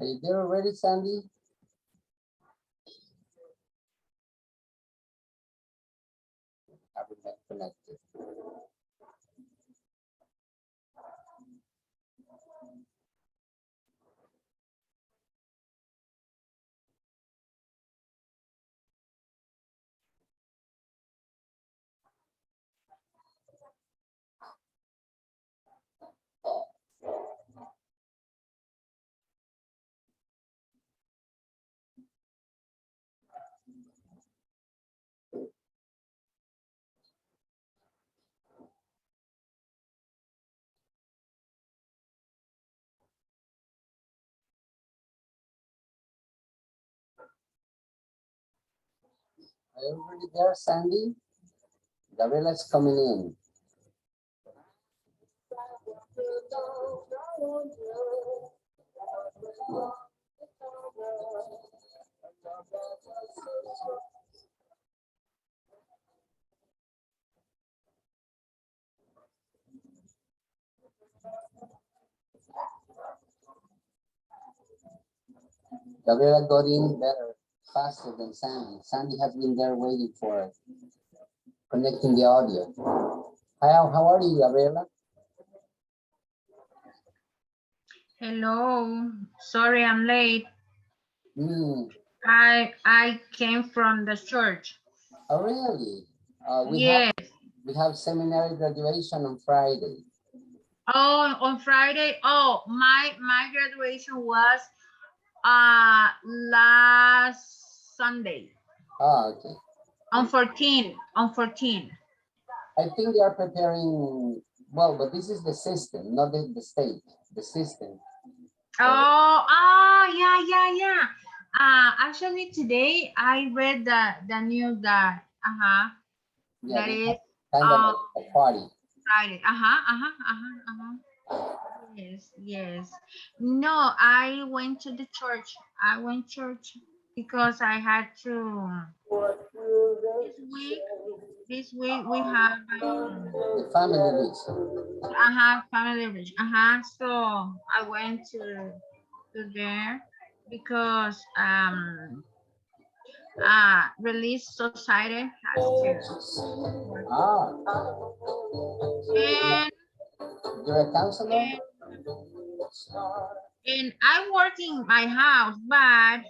Are you there already, Sandy? Haven't been connected. Are you already there, Sandy? Gabriella's coming in. Gabriela got in better, faster than Sandy. Sandy has been there waiting for it, connecting the audio. Hi, how are you, Gabriela? Hello, sorry I'm late. Mm. I came from the church. Oh, really? Yes. We have seminary graduation on Friday. Oh, on Friday. Oh, my graduation was last Sunday. Oh, okay. On 14. I think they are preparing, well, but this is the system, not the state, the system. Yeah. Actually today I read the news that Yeah, that is kind of like a party. Friday. Yes. No, I went to the church. I went church because I had to. This week we have The family list. family rich. So I went to there because Release Society has to. Ah, And you're a counselor? and I work in my house, but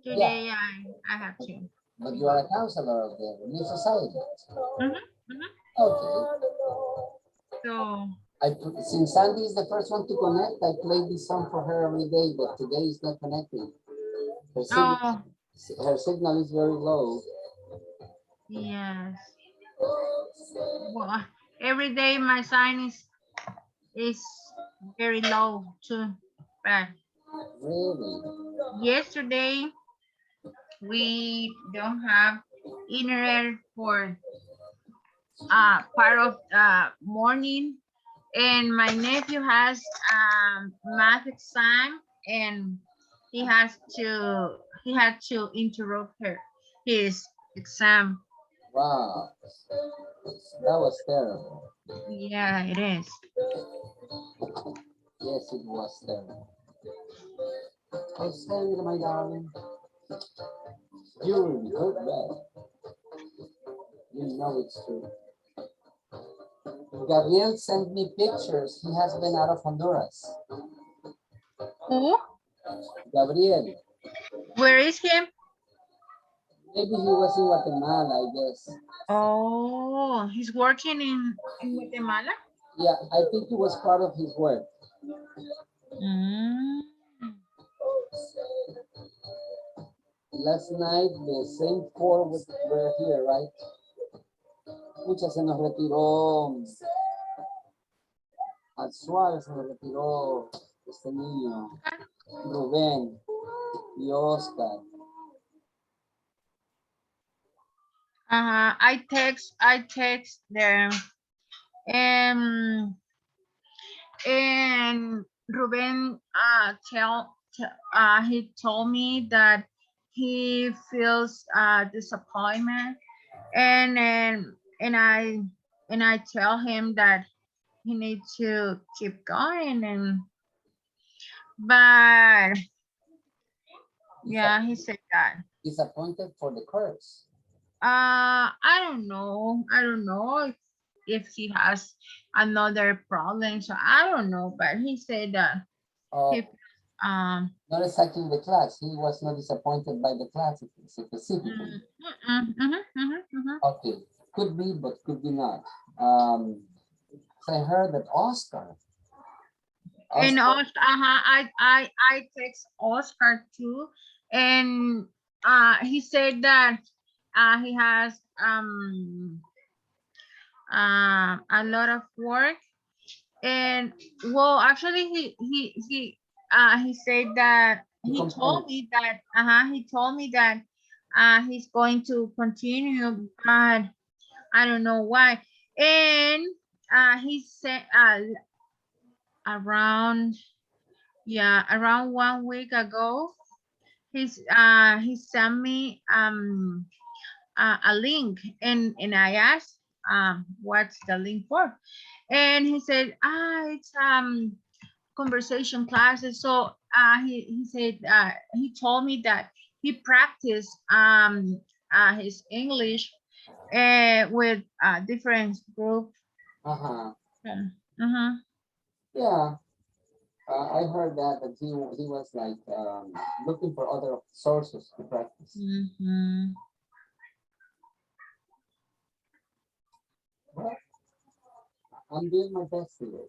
today I have to. But you are a counselor of the Relief Society. Okay. So Since Sandy is the first one to connect, I play this song for her every day, but today is not connecting. Her signal is very low. Yes. Well, every day my sign is very low too. But really, yesterday we don't have internet for part of morning, and my nephew has math exam, and he had to interrupt his exam. Wow, that was terrible. Yeah, it is. Yes, it was terrible. Oh, Sandy, my darling, you good bad. You know it's true. Gabriel sent me pictures. He has been out of Honduras. Who? Gabriel. Where is him? Maybe he was in Guatemala, I guess. Oh, he's working in Guatemala? Yeah, I think it was part of his work. Last night, the same four were here, right? Muchas se nos retiró. Al Suárez se nos retiró este niño, Rubén y Oscar. I text them. And Ruben he told me that he feels disappointment, and I tell him that he needs to keep going, but Yeah, he said that. Disappointed for the course. I don't know. I don't know if he has another problem. So I don't know. But he said that Uh, he um Not exactly the class. He was not disappointed by the class specifically. Okay, could be, but could be not. So I heard that And Oscar, also, I text Oscar too, and he said that he has a lot of work. And well, actually, he said that he he complained. told me that he told me that he's going to continue, but I don't know why. And he said around around 1 week ago, he sent me a link, and I asked what's the link for, and he said it's conversation classes. So he said he told me that he practiced his English with different group. Uh-huh. Uh-huh. Yeah, I heard that he was like looking for other sources to practice. Mm-hmm. Well, I'm doing my best today.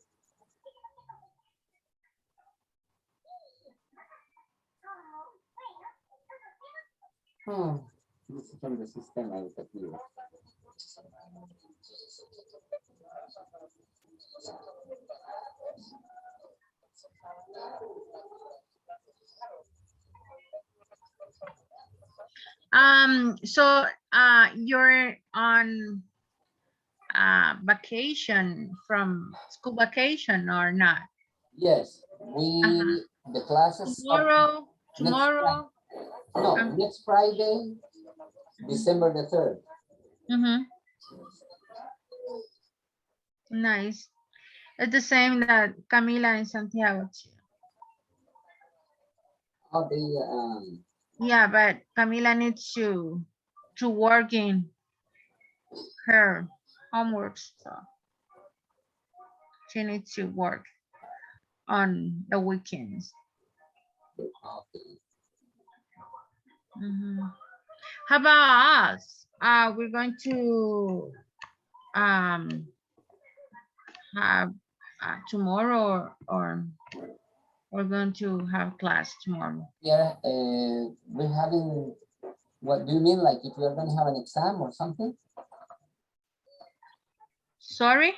Hmm. This is from the system I was here. So you're on vacation, from school vacation or not? Yes, Uh-huh. the classes start Tomorrow, next Friday. tomorrow. No, Um, next Friday, December the 3rd. mm-hmm. Nice. It's the same that Camila in Santiago too. How they Yeah, but Camila needs to work in her homework, so she needs to work on the weekends. okay. Hmm. How about us? We're going to um have tomorrow, or we're going to have class tomorrow. Yeah, we're having, what do you mean? Like if we are going to have an exam or something? Sorry?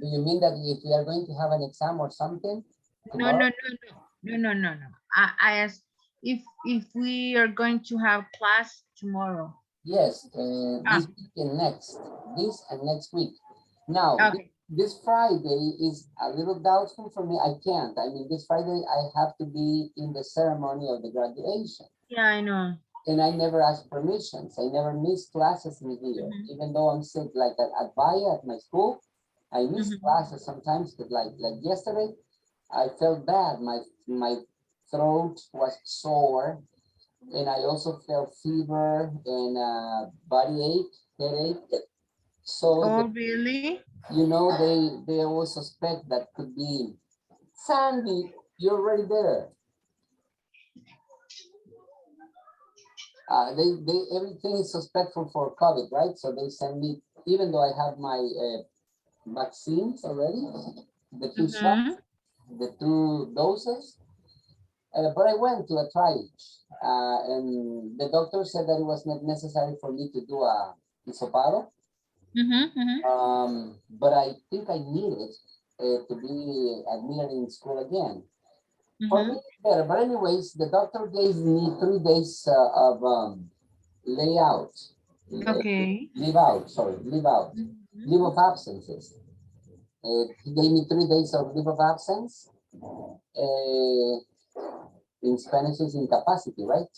Do you mean that if we are going to have an exam or something No, no, tomorrow? no, no, no, no, no, no. I asked if we are going to have class tomorrow. Yes, Ah, this week and next, this and next week. Now, okay. this Friday is a little doubtful for me. I can't. I mean, this Friday I have to be in the ceremony of the graduation. Yeah, I know. And I never ask permissions. I never miss classes in here, Mm-hmm. even though I'm sick. Like at Vaya at my school, I miss Mm-hmm. classes sometimes. But like yesterday, I felt bad. My throat was sore, and I also felt fever and body ache, headache. So Oh, really? they always suspect that could be Sandy. You're already there. They everything is suspectful for COVID, right? So they send me, even though I have my vaccines already, the two Mm-hmm. shots, the two doses. But I went to a triage, and the doctor said that it was not necessary for me to do a hisopado. Mm-hmm. Mm-hmm. But I think I need it to be admitted in school again. For me, Mm-hmm. it's better. But anyways, the doctor gave me 3 days of layout, Okay. leave out, Mm-hmm. leave of absences. He gave me 3 days of leave of absence. Uh, in Spanish is incapacity, right?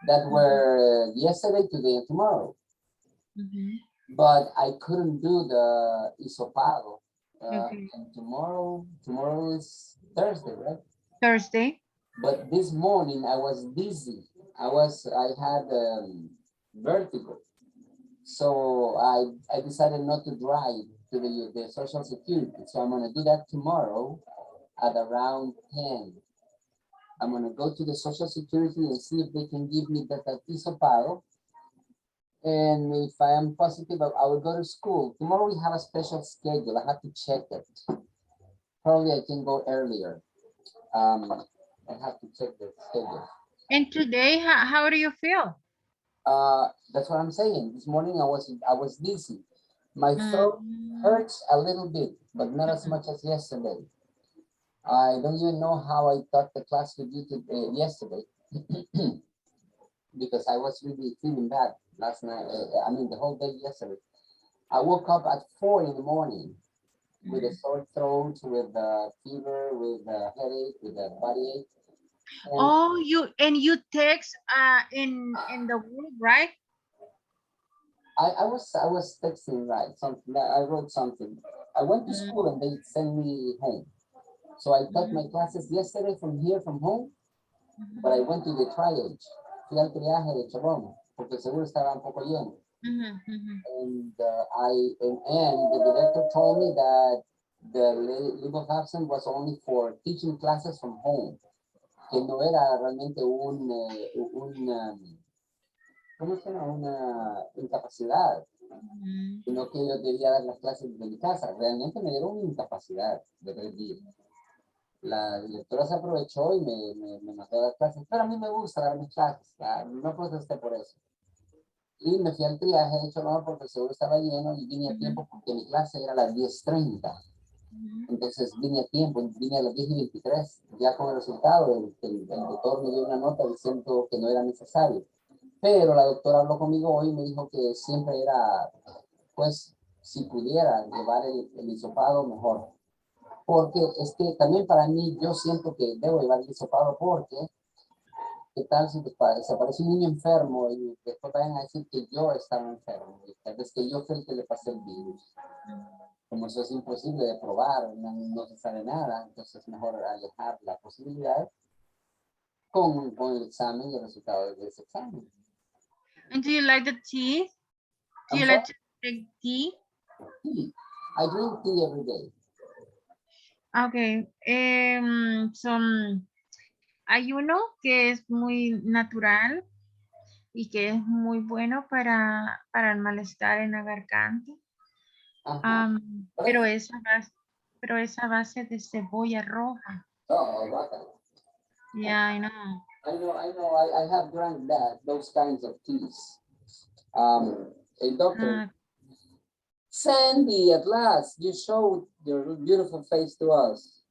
That were yesterday, today, and tomorrow. Mm-hmm. But I couldn't do the isopado. Okay. And tomorrow is Thursday, right? Thursday. But this morning I was dizzy. I had vertigo. So I decided not to drive to the Social Security. So I'm gonna do that tomorrow at around 10. I'm gonna go to the Social Security and see if they can give me that hisopado. And if I am positive, I will go to school. Tomorrow we have a special schedule. I have to check it. Probably I can go earlier. I have to check the schedule. And today, how do you feel? That's what I'm saying. This morning I was dizzy. My throat Mm, hurts a little bit, but not as much as yesterday. I don't even know how I taught the class with you yesterday because I was really feeling bad last night. I mean, the whole day yesterday. I woke up at 4 in the morning with a mm. sore throat, with a fever, with a headache, with a body ache. And Oh, you text in the group, right? I was texting, right, something. I wrote something. I went to Mm, school and they sent me home. So I taught mm, my classes yesterday from here, from home, but I mhm, went to the triage. Fui al triaje de Chorrón, porque seguro estaba un poco lleno. mhm, mhm. And the director told me that the leave of absence was only for teaching classes from home, que no era realmente ¿cómo se llama? Una incapacidad, Mhm. sino que yo debía dar las clases desde mi casa. Realmente me dieron una incapacidad de 3 días. La directora se aprovechó y me mandó a dar clases, pero a mí me gusta dar mis clases, no protesté por eso. Y me fui al triaje, de hecho no, porque el seguro estaba lleno y vine a Mhm. tiempo porque mi clase era a las 10:30. Mhm. Entonces vine a tiempo, vine a las 10:23, ya con el resultado, el doctor me dio una nota diciendo que no era necesario. Pero la doctora habló conmigo hoy y me dijo que siempre era, pues, si pudiera llevar el hisopado, mejor. Porque es que también para mí, yo siento que debo llevar el hisopado porque, ¿qué tal si se aparece un niño enfermo y después vayan a decir que yo estaba enfermo? Y tal vez que yo fui el que le pasé el virus. Como eso es imposible de probar, no se sabe nada, entonces mejor alejar la posibilidad con el examen y el resultado de ese examen. And do you like the tea? Do I'm you sorry? like to drink tea? Tea. I drink tea every day. Okay. Hay uno que es muy natural y que es muy bueno para el malestar en la garganta. Ajá. Pero es a base de cebolla roja. Oh, okay. Yeah, I know. I have drank those kinds of teas. A doctor, Ah, Sandy, at last, you showed your beautiful face to us.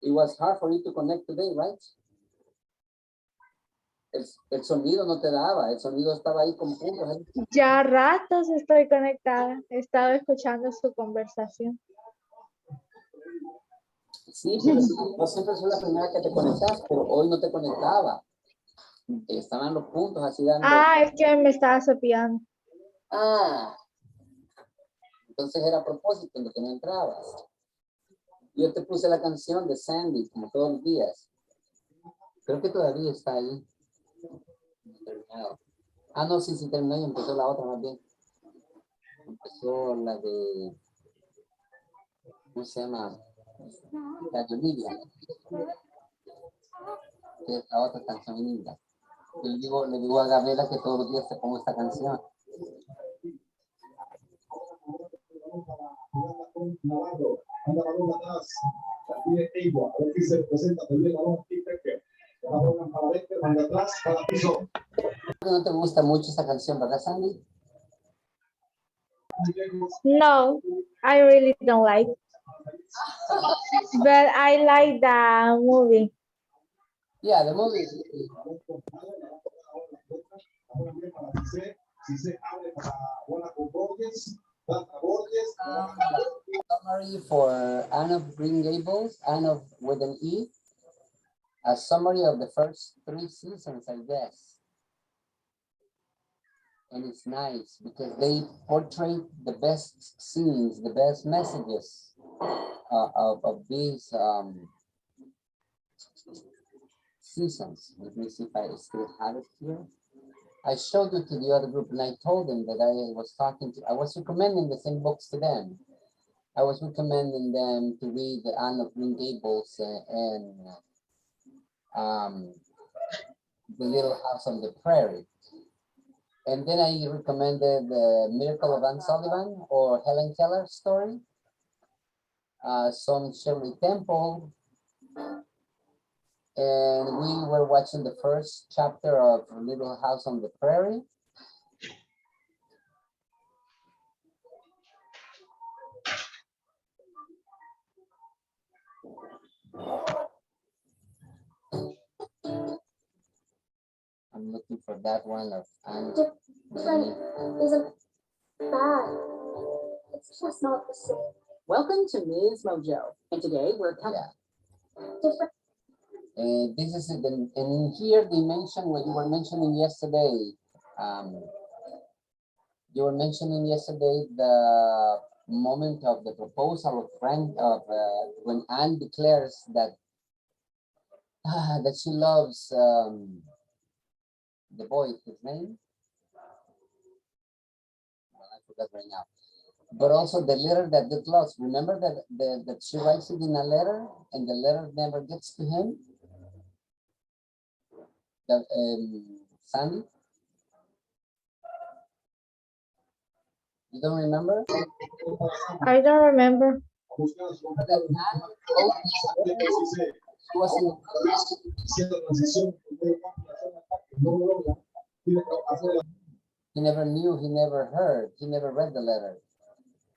It was hard for you to connect today, right? El sonido no te daba, el sonido estaba ahí con puntos. Ya ratos estoy conectada. He estado escuchando su conversación. Sí, pero no siempre soy la primera que te conectas, pero hoy no te conectaba. Estaban los puntos así dando. Ah, es que me estaba cepillando. Ah, entonces era a propósito en lo que no entrabas. Yo te puse la canción de Sandy, como todos los días. Creo que todavía está ahí. Terminado. Ah, no, sí, terminó y empezó la otra más bien. Empezó la de, ¿cómo se llama? La de Olivia, que es la otra canción linda. Yo le digo a Gabriela que todos los días te pongo esta canción. No te gusta mucho esta canción, ¿verdad, Sandy? No, I really don't like. But I like the movie. Yeah, the movie. Summary for Anne of Green Gables, Anne of with an E. A summary of the first 3 seasons, I guess. And it's nice because they portray the best scenes, the best messages of these seasons. Let me see if I still have it here. I showed it to the other group and I told them that I was recommending the same books to them. I was recommending them to read the Anne of Green Gables and The Little House on the Prairie. And then I recommended The Miracle of Anne Sullivan or Helen Keller's story. Some Shirley Temple. And we were watching the first chapter of Little House on the Prairie. I'm looking for that one of Anne. Different isn't bad. It's just not the same. Welcome to Ms. Mojo, and today we're coming. Different. And this is it. And here they mention what you were mentioning yesterday. You were mentioning yesterday the moment of the proposal of when Anne declares that that she loves the boy. His name? Well, I forgot right now. But also the letter that gets lost. Remember that she writes it in a letter and the letter never gets to him? That, Sandy? You don't remember? I don't remember. That Anne wrote she was he never knew, he never heard, he never read the letter.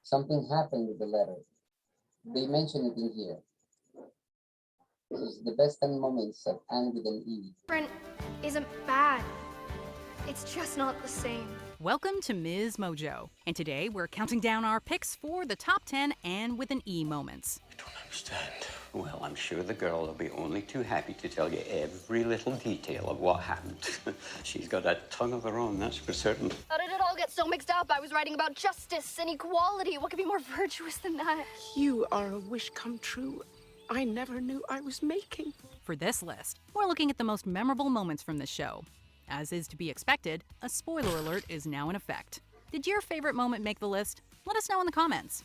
Something happened with the letter. They mention it in here. It's the best 10 moments of Anne with an E. Different isn't bad. It's just not the same. Welcome to Ms. Mojo, and today we're counting down our picks for the top 10 and with an E moments. I don't understand. Well, I'm sure the girl will be only too happy to tell you every little detail of what happened. She's got a tongue of her own, that's for certain. How did it all get so mixed up? I was writing about justice and equality. What could be more virtuous than that? You are a wish come true I never knew I was making. For this list, we're looking at the most memorable moments from the show. As is to be expected, a spoiler alert is now in effect. Did your favorite moment make the list? Let us know in the comments.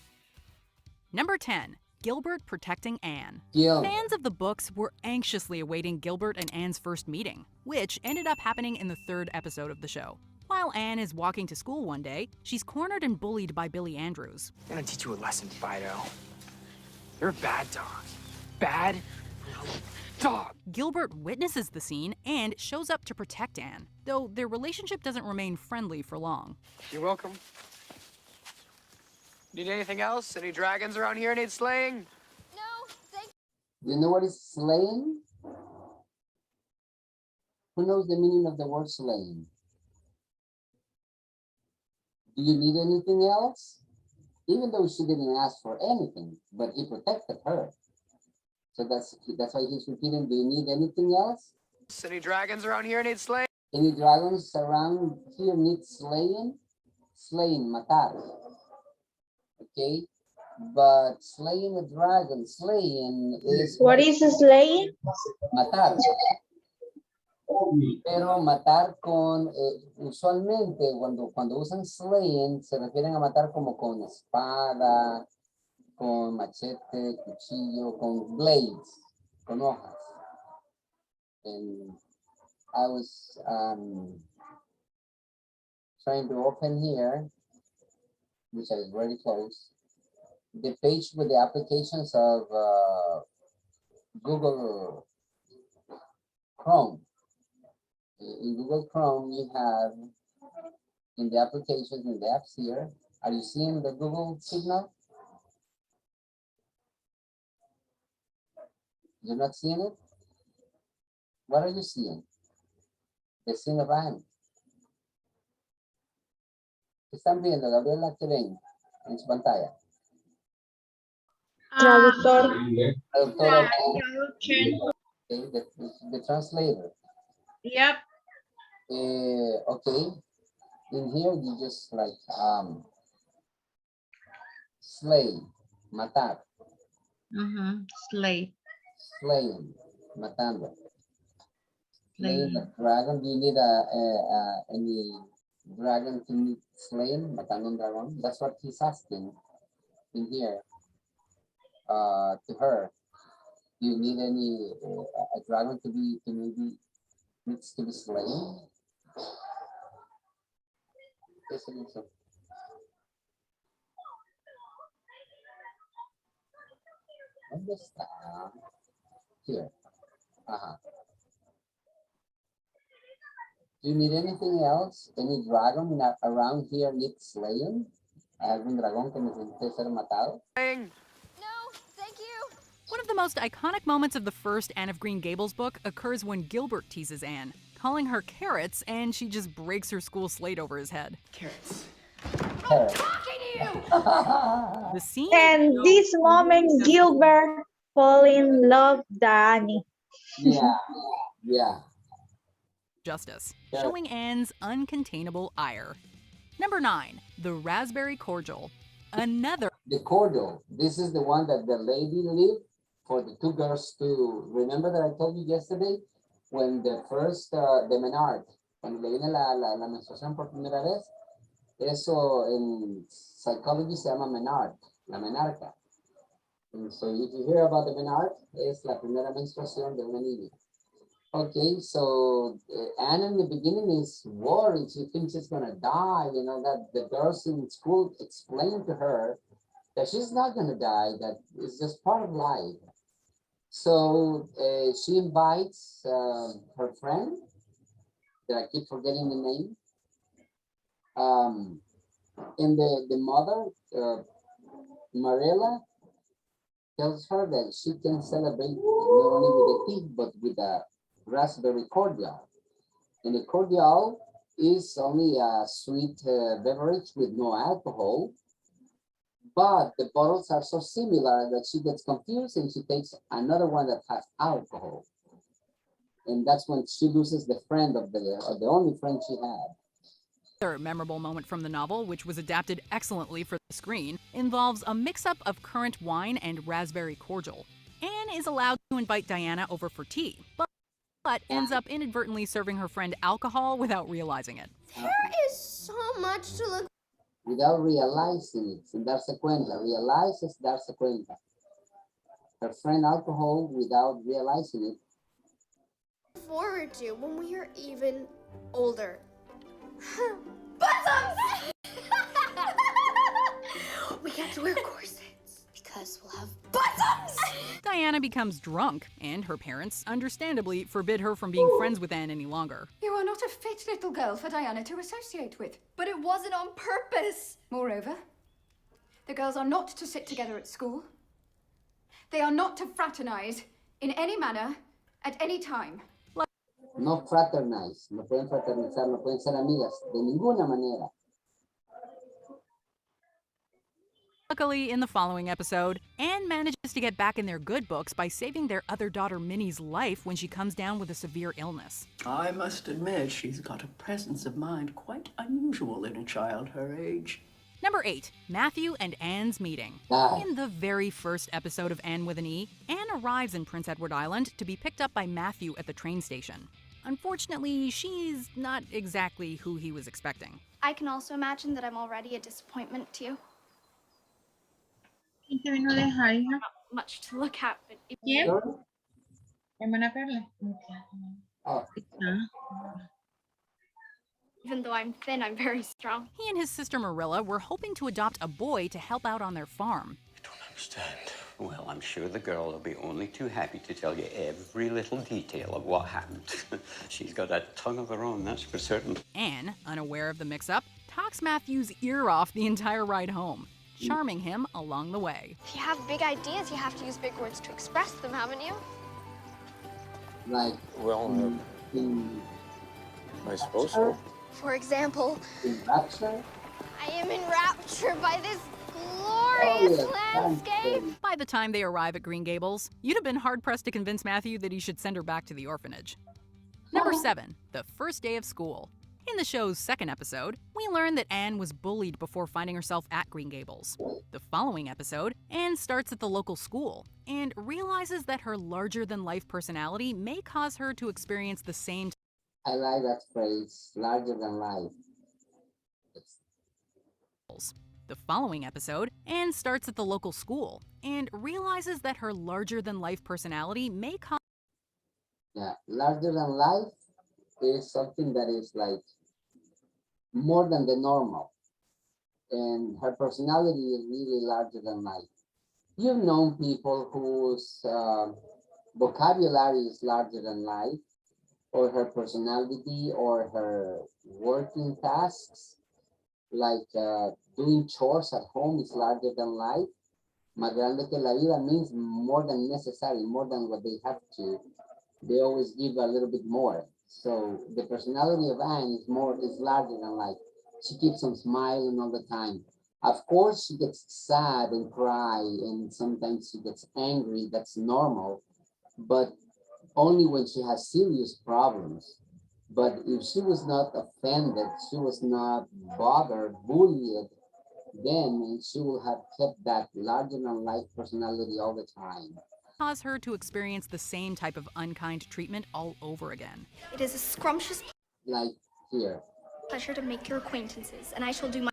Number 10. Gilbert protecting Anne. Gil. Fans of the books were anxiously awaiting Gilbert and Anne's first meeting, which ended up happening in the 3rd episode of the show. While Anne is walking to school one day, she's cornered and bullied by Billy Andrews. I'm gonna teach you a lesson, Fido. You're a bad dog. Bad dog. Gilbert witnesses the scene and shows up to protect Anne, though their relationship doesn't remain friendly for long. You're welcome. Need anything else? Any dragons around here need slaying? No, thank You know what is slaying? Who knows the meaning of the word slaying? Do you need anything else? Even though she didn't ask for anything, but he protected her. So that's why he's repeating, do you need anything else? Any dragons around here need slaying? Any dragons around here need slaying? Slaying, matar. Okay? But slaying a dragon, slaying is... What is slaying? Matar. Pero matar con, usualmente cuando usan slaying, se refieren a matar como con espada, con machete, cuchillo, con blades, con hojas. And I was trying to open here, which I already closed, the page with the applications of Google Chrome. In Google Chrome, you have in the applications, in the apps here, are you seeing the Google signal? You're not seeing it? What are you seeing? The scene of Anne. ¿Qué están viendo, Gabriela? ¿Qué ven en su pantalla? Traductor. Traductora, Traduction. okay, the translator. Yep. Okay, in here you just like slay, matar, Slay. slaying, matando. Slaying the dragon. Do you need any dragon to be slain? Matando un dragón. That's what he's asking in here. To her. Do you need any a dragon to be needs to be slain? Yes, I think so. ¿Dónde está? Here. Uh-huh. Do you need anything else? Any dragon around here needs slaying? ¿Algún dragón que necesite ser matado? No, thank you. One of the most iconic moments of the first Anne of Green Gables book occurs when Gilbert teases Anne, calling her carrots, and she just breaks her school slate over his head. Carrots. Carrot. Talking to you. The scene And this moment, Gilbert fall in love Danny. Yeah, yeah. justice, Yeah. showing Anne's uncontainable ire. Number 9, the raspberry cordial. Another The cordial. This is the one that the lady lived for the two girls to remember that I told you yesterday when the first, the menarche, cuando le viene la menstruación por primera vez, eso en psychology se llama menarche, la menarca. And so if you hear about the menarche, es la primera menstruación de una niña. Okay, so Anne in the beginning is worried. She thinks she's gonna die. You know that the girls in school explained to her that she's not gonna die. That it's just part of life. So she invites her friend, that I keep forgetting the name. And the mother, Marilla, tells her that she can celebrate not only with a tea, but with a raspberry cordial. And the cordial is only a sweet beverage with no alcohol, but the bottles are so similar that she gets confused and she takes another one that has alcohol. And that's when she loses the friend of the only friend she had. Another memorable moment from the novel, which was adapted excellently for the screen, involves a mix-up of currant wine and raspberry cordial. Anne is allowed to invite Diana over for tea, but ends up inadvertently serving her friend alcohol without realizing it. There is so much to look Without realizing it, sin darse cuenta. Realize es darse cuenta. Her friend alcohol without realizing it. forward to when we are even older. Bosoms! We get to wear corsets because we'll have bosoms! Diana becomes drunk, and her parents, understandably, forbid her from being friends with Anne any longer. You are not a fit little girl for Diana to associate with. But it wasn't on purpose. Moreover, the girls are not to sit together at school. They are not to fraternize in any manner at any time. No fraternize, no pueden fraternizar, no pueden ser amigas de ninguna manera. Luckily, in the following episode, Anne manages to get back in their good books by saving their other daughter Minnie's life when she comes down with a severe illness. I must admit, she's got a presence of mind quite unusual in a child her age. Number 8, Matthew and Anne's meeting. Ah. In the very first episode of Anne with an E, Anne arrives in Prince Edward Island to be picked up by Matthew at the train station. Unfortunately, she's not exactly who he was expecting. I can also imagine that I'm already a disappointment to you. ¿Quién te vino a dejar, hija? Not much to look at, but ¿Quién? Sorry? Hermana Carla. Oh, even though I'm thin, I'm very strong. He and his sister Marilla were hoping to adopt a boy to help out on their farm. I don't understand. Well, I'm sure the girl will be only too happy to tell you every little detail of what happened. She's got a tongue of her own, that's for certain. Anne, unaware of the mix-up, talks Matthew's ear off the entire ride home, charming him along the way. If you have big ideas, you have to use big words to express them, haven't you? like Well, in I suppose so. For example, rapture. I am enraptured by this glorious landscape. By the time they arrive at Green Gables, you'd have been hard-pressed to convince Matthew that he should send her back to the orphanage. Number 7, the first day of school. In the show's second episode, we learn that Anne was bullied before finding herself at Green Gables. The following episode, Anne starts at the local school and realizes that her larger-than-life personality may cause her to experience the same. I like that phrase, larger than life. The following episode, Anne starts at the local school and realizes that her larger-than-life personality may cause. Yeah, larger than life is something that is like more than the normal. And her personality is really larger than life. You've known people whose vocabulary is larger than life, or her personality, or her working tasks, like doing chores at home is larger than life. Más grande que la vida means more than necessary, more than what they have to. They always give a little bit more. So the personality of Anne is larger than life. She keeps on smiling all the time. Of course, she gets sad and cry, and sometimes she gets angry. That's normal, but only when she has serious problems. But if she was not offended, she was not bothered, bullied, then she will have kept that larger than life personality all the time. Cause her to experience the same type of unkind treatment all over again. It is a scrumptious Like here. pleasure to make your acquaintances, and I shall do my.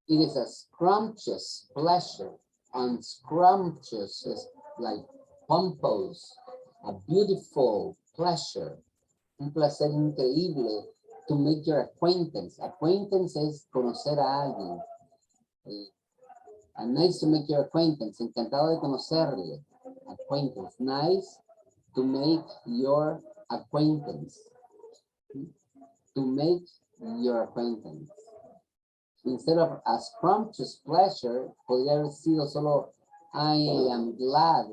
It is a scrumptious pleasure, and scrumptious is like pompous, a beautiful pleasure, un placer increíble to make your acquaintance. Acquaintance es conocer a alguien. Nice to make your acquaintance, encantado de conocerle. Acquaintance, nice to make your acquaintance. To make your acquaintance. Instead of a scrumptious pleasure, podría haber sido solo I am glad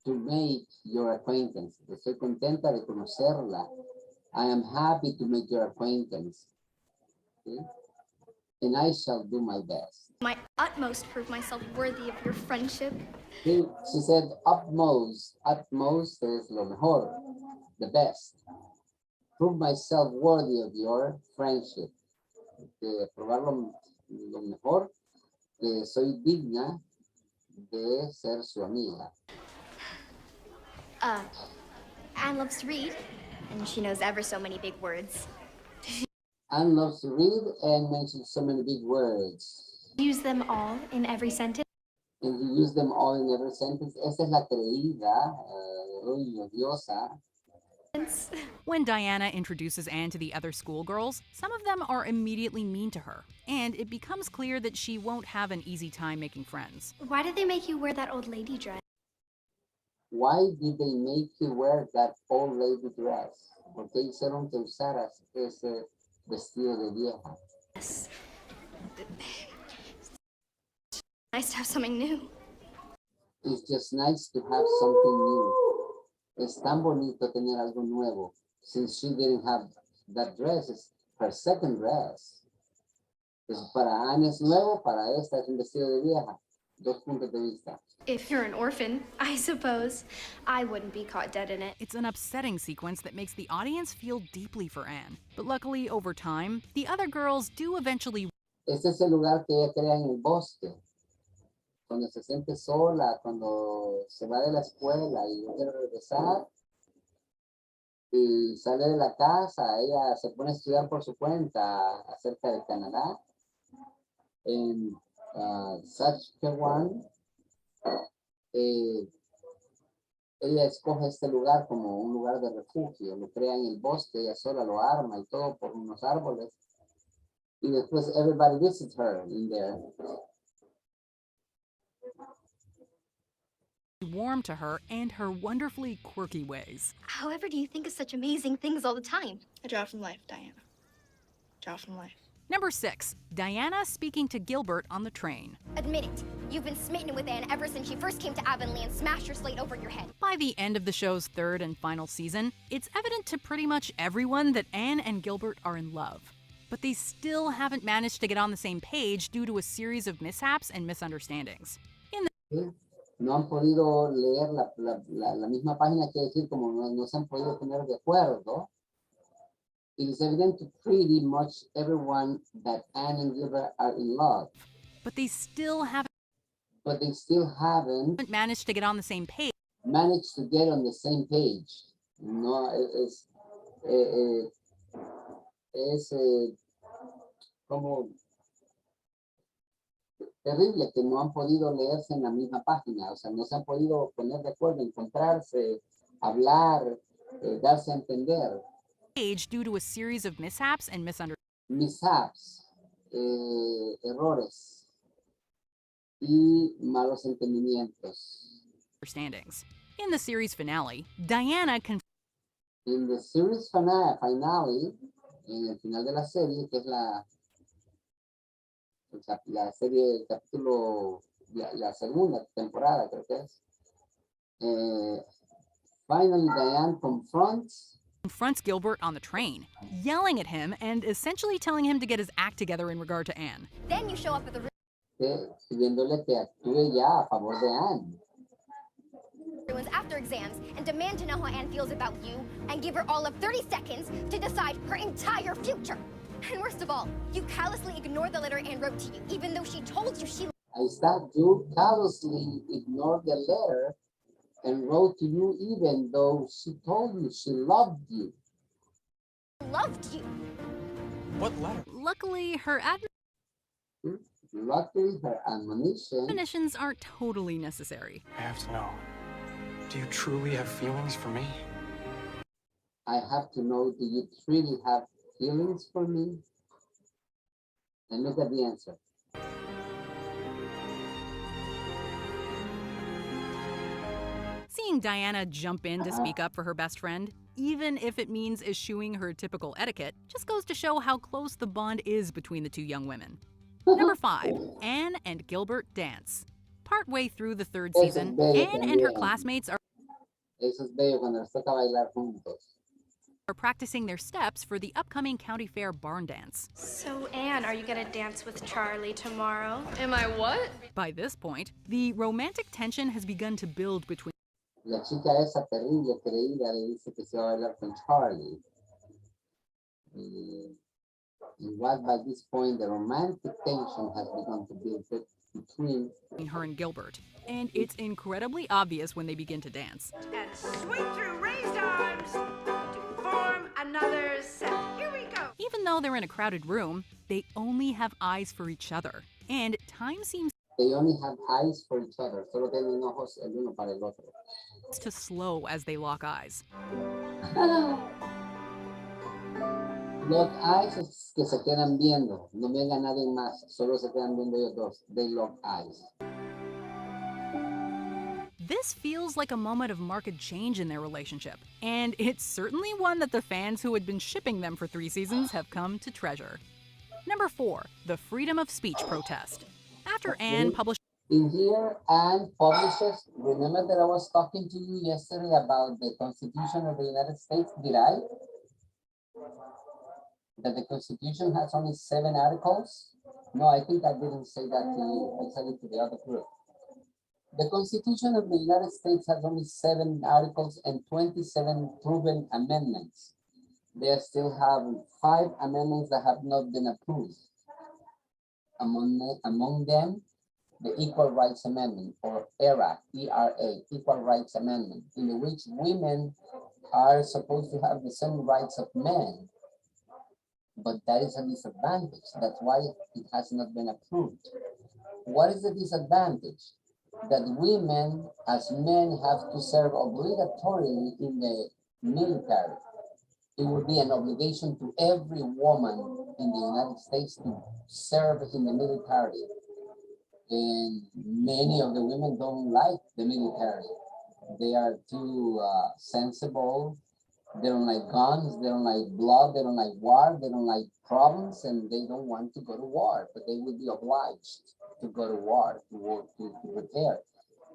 to make your acquaintance. Estoy contenta de conocerla. I am happy to make your acquaintance. Okay? And I shall do my best. My utmost to prove myself worthy of your friendship. Okay? She said utmost. Utmost is lo mejor, the best. Prove myself worthy of your friendship. De probar lo mejor, que soy digna de ser su amiga. Anne loves to read, and she knows ever so many big words. Anne loves to read and mentions so many big words. Use them all in every sentence. And you use them all in every sentence. Esa es la creída, odiosa. When Diana introduces Anne to the other schoolgirls, some of them are immediately mean to her, and it becomes clear that she won't have an easy time making friends. Why did they make you wear that old lady dress? Why did they make you wear that old lady dress? ¿Por qué hicieron que usaras ese vestido de vieja? Yes. Nice to have something new. It's just nice to have something new. Es tan bonito tener algo nuevo. Since she didn't have that dress, it's her second dress. Pues para Anne es nuevo, para esta es un vestido de vieja. Dos puntos de vista. If you're an orphan, I suppose, I wouldn't be caught dead in it. It's an upsetting sequence that makes the audience feel deeply for Anne. But luckily, over time, the other girls do eventually. Este es el lugar que ella crea en el bosque. Cuando se siente sola, cuando se va de la escuela y no quiere regresar, y sale de la casa, ella se pone a estudiar por su cuenta acerca de Canadá. En Saskatchewan, ella escoge este lugar como un lugar de refugio, lo crea en el bosque, ella sola lo arma y todo por unos árboles. Y después everybody visits her in there. Warm to her and her wonderfully quirky ways. However, do you think of such amazing things all the time? I draw from life, Diana. Draw from life. Number 6, Diana speaking to Gilbert on the train. Admit it. You've been smitten with Anne ever since she first came to Avonlea and smashed your slate over your head. By the end of the show's third and final season, it's evident to pretty much everyone that Anne and Gilbert are in love. But they still haven't managed to get on the same page due to a series of mishaps and misunderstandings. No han podido leer la misma página, quiere decir como no se han podido poner de acuerdo. It is evident to pretty much everyone that Anne and Gilbert are in love, but they still haven't managed to get on the same page. Managed to get on the same page. No, es como terrible que no han podido leerse en la misma página, o sea, no se han podido poner de acuerdo, encontrarse, hablar, darse a entender. Due to a series of mishaps and Mishaps, errores y malos entendimientos. understandings. In the series finale, Diana In the series finale, en el final de la serie, que es la serie, el capítulo, la segunda temporada, creo que es. Finally, Diane confronts Gilbert on the train, yelling at him and essentially telling him to get his act together in regard to Anne. Then you show up at the pidiéndole que actúe ya a favor de Anne. ruins after exams and demand to know how Anne feels about you and give her all of 30 seconds to decide her entire future. And worst of all, you callously ignore the letter Anne wrote to you, even though she told you she Ahí está, you callously ignored the letter and wrote to you even though she told you she loved you. loved you. What letter? Luckily, her admonitions aren't totally necessary. I have to know. Do you truly have feelings for me? I have to know, do you truly have feelings for me? And look at the answer. Seeing Diana jump in to speak up for her best friend, even if it means eschewing her typical etiquette, just goes to show how close the bond is between the two young women. Number 5, Anne and Gilbert dance. Partway through the third season, Anne and her classmates are practicing their steps for the upcoming county fair barn dance. So, Anne, are you gonna dance with Charlie tomorrow? Am I what? By this point, the romantic tension has begun to build between La chica esa terrible, creída, le dice que se va a bailar con Charlie. And what by this point the romantic tension has begun to build between her and Gilbert. And it's incredibly obvious when they begin to dance. And swing through raised arms to form another set. Here we go. Even though they're in a crowded room, they only have eyes for each other. And time seems they only have eyes for each other. Solo tienen ojos el uno para el otro. To slow as they lock eyes. Lock eyes es que se quedan viendo. No venga nadie más. Solo se quedan viendo ellos dos. They lock eyes. This feels like a moment of marked change in their relationship, and it's certainly one that the fans who had been shipping them for 3 seasons have come to treasure. Number 4, the freedom of speech protest. After Anne published in here, Anne publishes, remember that I was talking to you yesterday about the Constitution of the United States, did I? That the Constitution has only 7 articles? No, I think I didn't say that to you. I said it to the other group. The Constitution of the United States has only 7 articles and 27 proven amendments. They still have 5 amendments that have not been approved. Among them, the Equal Rights Amendment, or ERA, E-R-A, Equal Rights Amendment, in which women are supposed to have the same rights of men. But that is a disadvantage. That's why it has not been approved. What is the disadvantage? That women, as men, have to serve obligatorily in the military. It would be an obligation to every woman in the United States to serve in the military. And many of the women don't like the military. They are too sensible. They don't like guns, they don't like blood, they don't like war, they don't like problems, and they don't want to go to war, but they will be obliged to go to war, to prepare,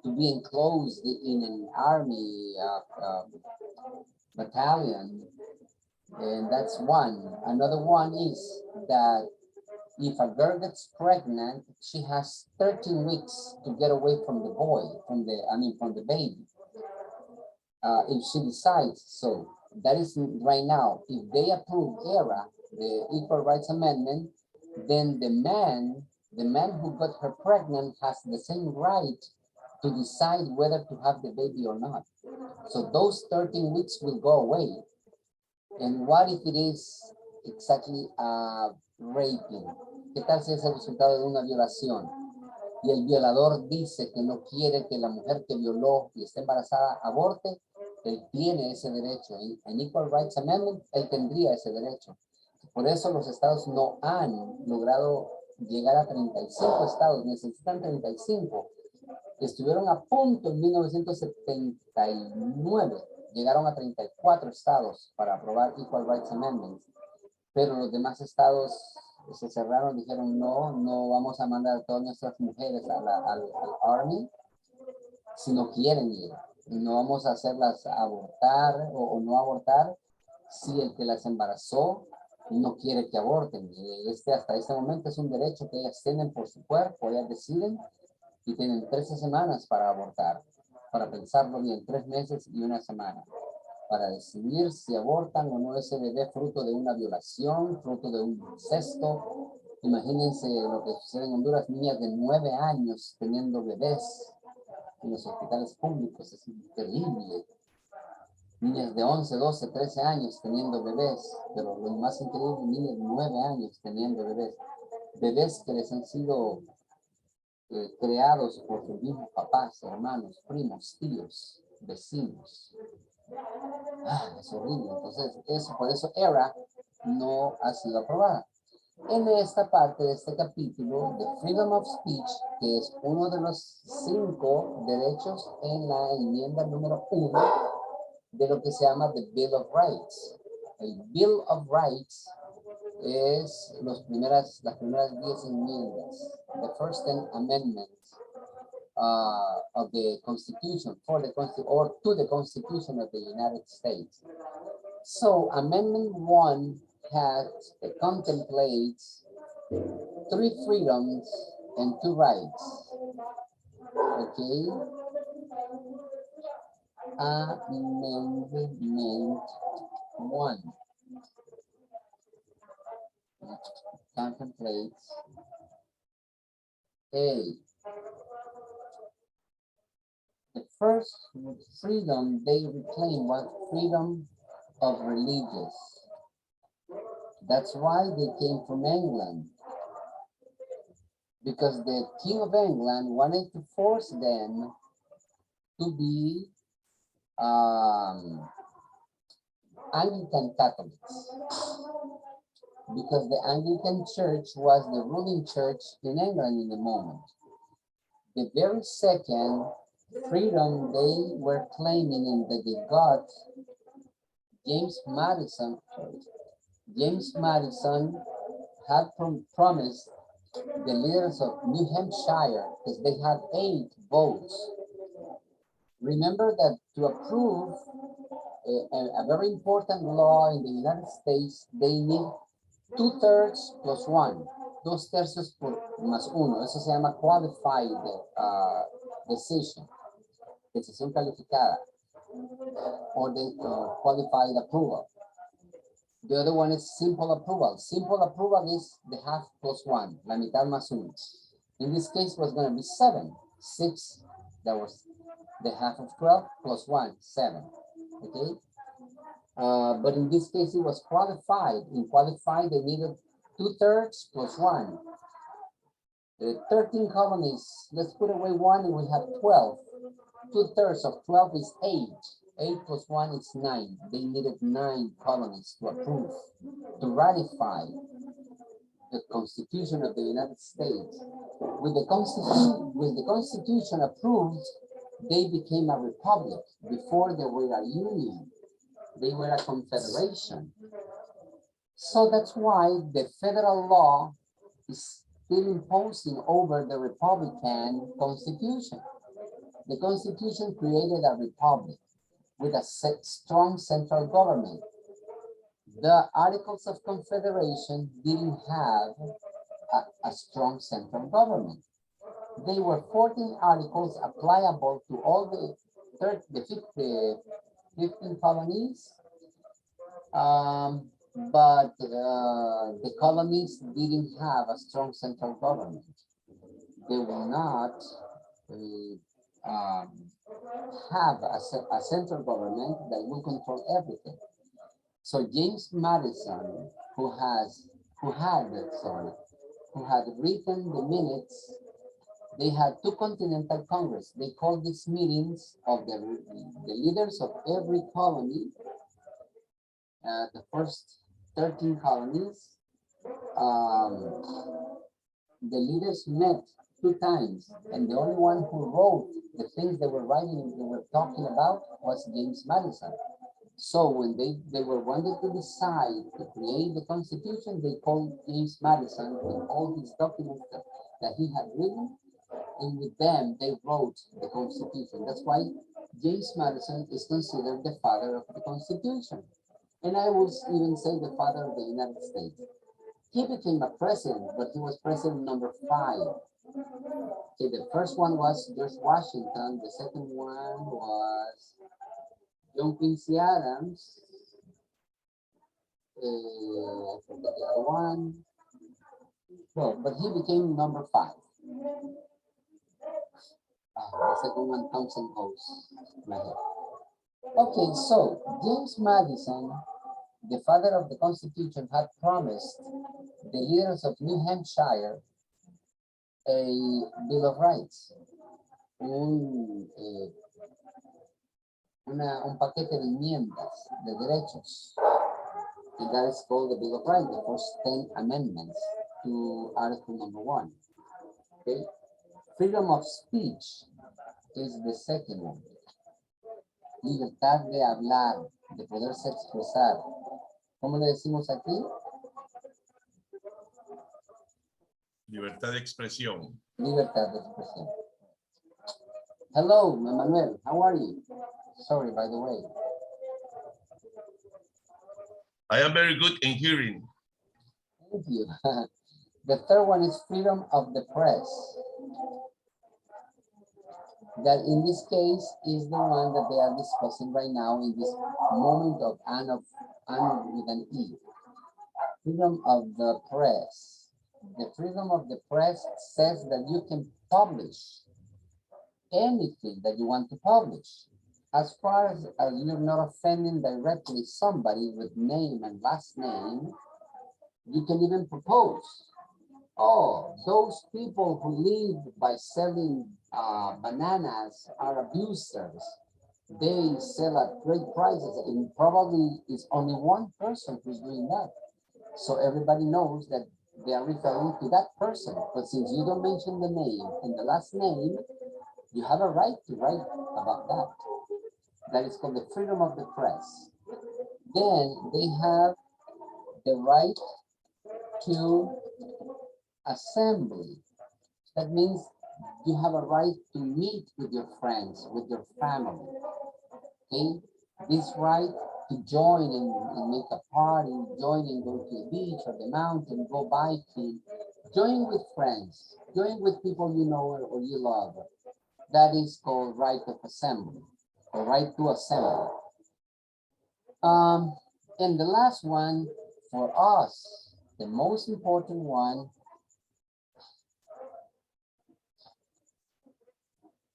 to be enclosed in an army battalion. And that's one. Another one is that if a girl gets pregnant, she has 13 weeks to get away from the boy, from the baby, if she decides so. That is right now. If they approve ERA, the Equal Rights Amendment, then the man who got her pregnant has the same right to decide whether to have the baby or not. So those 13 weeks will go away. And what if it is exactly raping? ¿Qué tal si es el resultado de una violación? Y el violador dice que no quiere que la mujer que violó y está embarazada aborte, él tiene ese derecho. En Equal Rights Amendment, él tendría ese derecho. Por eso los estados no han logrado llegar a 35 estados, necesitan 35. Estuvieron a punto en 1979, llegaron a 34 estados para aprobar Equal Rights Amendments, pero los demás estados se cerraron, dijeron no vamos a mandar a todas nuestras mujeres al Army si no quieren ir, no vamos a hacerlas abortar o no abortar si el que las embarazó no quiere que aborten. Hasta este momento es un derecho que ellas tienen por su cuerpo, ellas deciden y tienen 13 semanas para abortar, para pensarlo bien, 3 meses y 1 semana, para decidir si abortan o no ese bebé fruto de una violación, fruto de un incesto. Imagínense lo que sucede en Honduras, niñas de 9 años teniendo bebés en los hospitales públicos, es increíble. Niñas de 11, 12, 13 años teniendo bebés, pero lo más increíble, niñas de 9 años teniendo bebés. Bebés que les han sido creados por sus mismos papás, hermanos, primos, tíos, vecinos. Es horrible. Entonces, por eso ERA no ha sido aprobada. En esta parte de este capítulo de Freedom of Speech, que es uno de los 5 derechos en la enmienda número 1 de lo que se llama the Bill of Rights. El Bill of Rights es las primeras 10 enmiendas, the first 10 amendments of the Constitution or to the Constitution of the United States. So Amendment 1 contemplates 3 freedoms and 2 rights. Okay. Amendment 1 contemplates the first freedom they reclaim was freedom of religious. That's why they came from England, because the King of England wanted to force them to be Anglican Catholics, because the Anglican Church was the ruling church in England in the moment. The very second freedom they were claiming and that they got, James Madison had promised the leaders of New Hampshire, because they had 8 votes. Remember that to approve a very important law in the United States, they need 2/3 plus 1. 2 tercios más 1. Eso se llama qualified decision. Decisión calificada. Or the qualified approval. The other one is simple approval. Simple approval is the half plus 1. La mitad más 1. In this case, it was going to be 7. 6, that was the half of 12 plus 1, 7. Okay? But in this case, it was qualified. In qualified, they needed 2/3 plus 1. 13 colonies, let's put away 1 and we have 12. 2/3 of 12 is 8. 8 plus 1 is 9. They needed 9 colonies to approve, to ratify the Constitution of the United States. With the Constitution approved, they became a republic. Before they were a union. They were a confederation. So that's why the federal law is still imposing over the Republican Constitution. The Constitution created a republic with a strong central government. The Articles of Confederation didn't have a strong central government. They were 14 articles applicable to all the 15 colonies But the colonies didn't have a strong central government. They will not um, have a central government that will control everything. So James Madison, who had written the minutes, they had two continental congress. They called these meetings of the leaders of every colony, the first 13 colonies. The leaders met two times, and the only one who wrote the things they were writing, they were talking about, was James Madison. So when they were wanted to decide to create the Constitution, they called James Madison with all these documents that he had written, and with them they wrote the Constitution. That's why James Madison is considered the father of the Constitution. And I would even say the father of the United States. He became a president, but he was president number 5. Okay, the first one was George Washington. The second one was John Quincy Adams. I forget the other one. Well, but he became number 5. The second one comes and goes in my head. Okay, so James Madison, the father of the Constitution, had promised the leaders of New Hampshire a Bill of Rights, un paquete de enmiendas, de derechos, and that is called the Bill of Rights, the first 10 amendments to Article number 1. Okay, freedom of speech is the second one. Libertad de hablar, de poderse expresar. ¿Cómo le decimos aquí? Libertad de expresión. Libertad de expresión. Hello, Emmanuel, how are you? Sorry, by the way. I am very good in hearing. Thank you. The third one is freedom of the press. That in this case is the one that they are discussing right now in this moment of Anne with an E. Freedom of the press. The freedom of the press says that you can publish anything that you want to publish. As far as you're not offending directly somebody with name and last name, you can even propose. Oh, those people who live by selling bananas are abusers. They sell at great prices, and probably it's only one person who's doing that. So everybody knows that they are referring to that person. But since you don't mention the name and the last name, you have a right to write about that. That is called the freedom of the press. Then they have the right to assembly. That means you have a right to meet with your friends, with your family. Okay? This right to join and make a party, join and go to the beach or the mountain, go biking, join with friends, join with people you know or you love. That is called right of assembly, or right to assemble. And the last one for us, the most important one,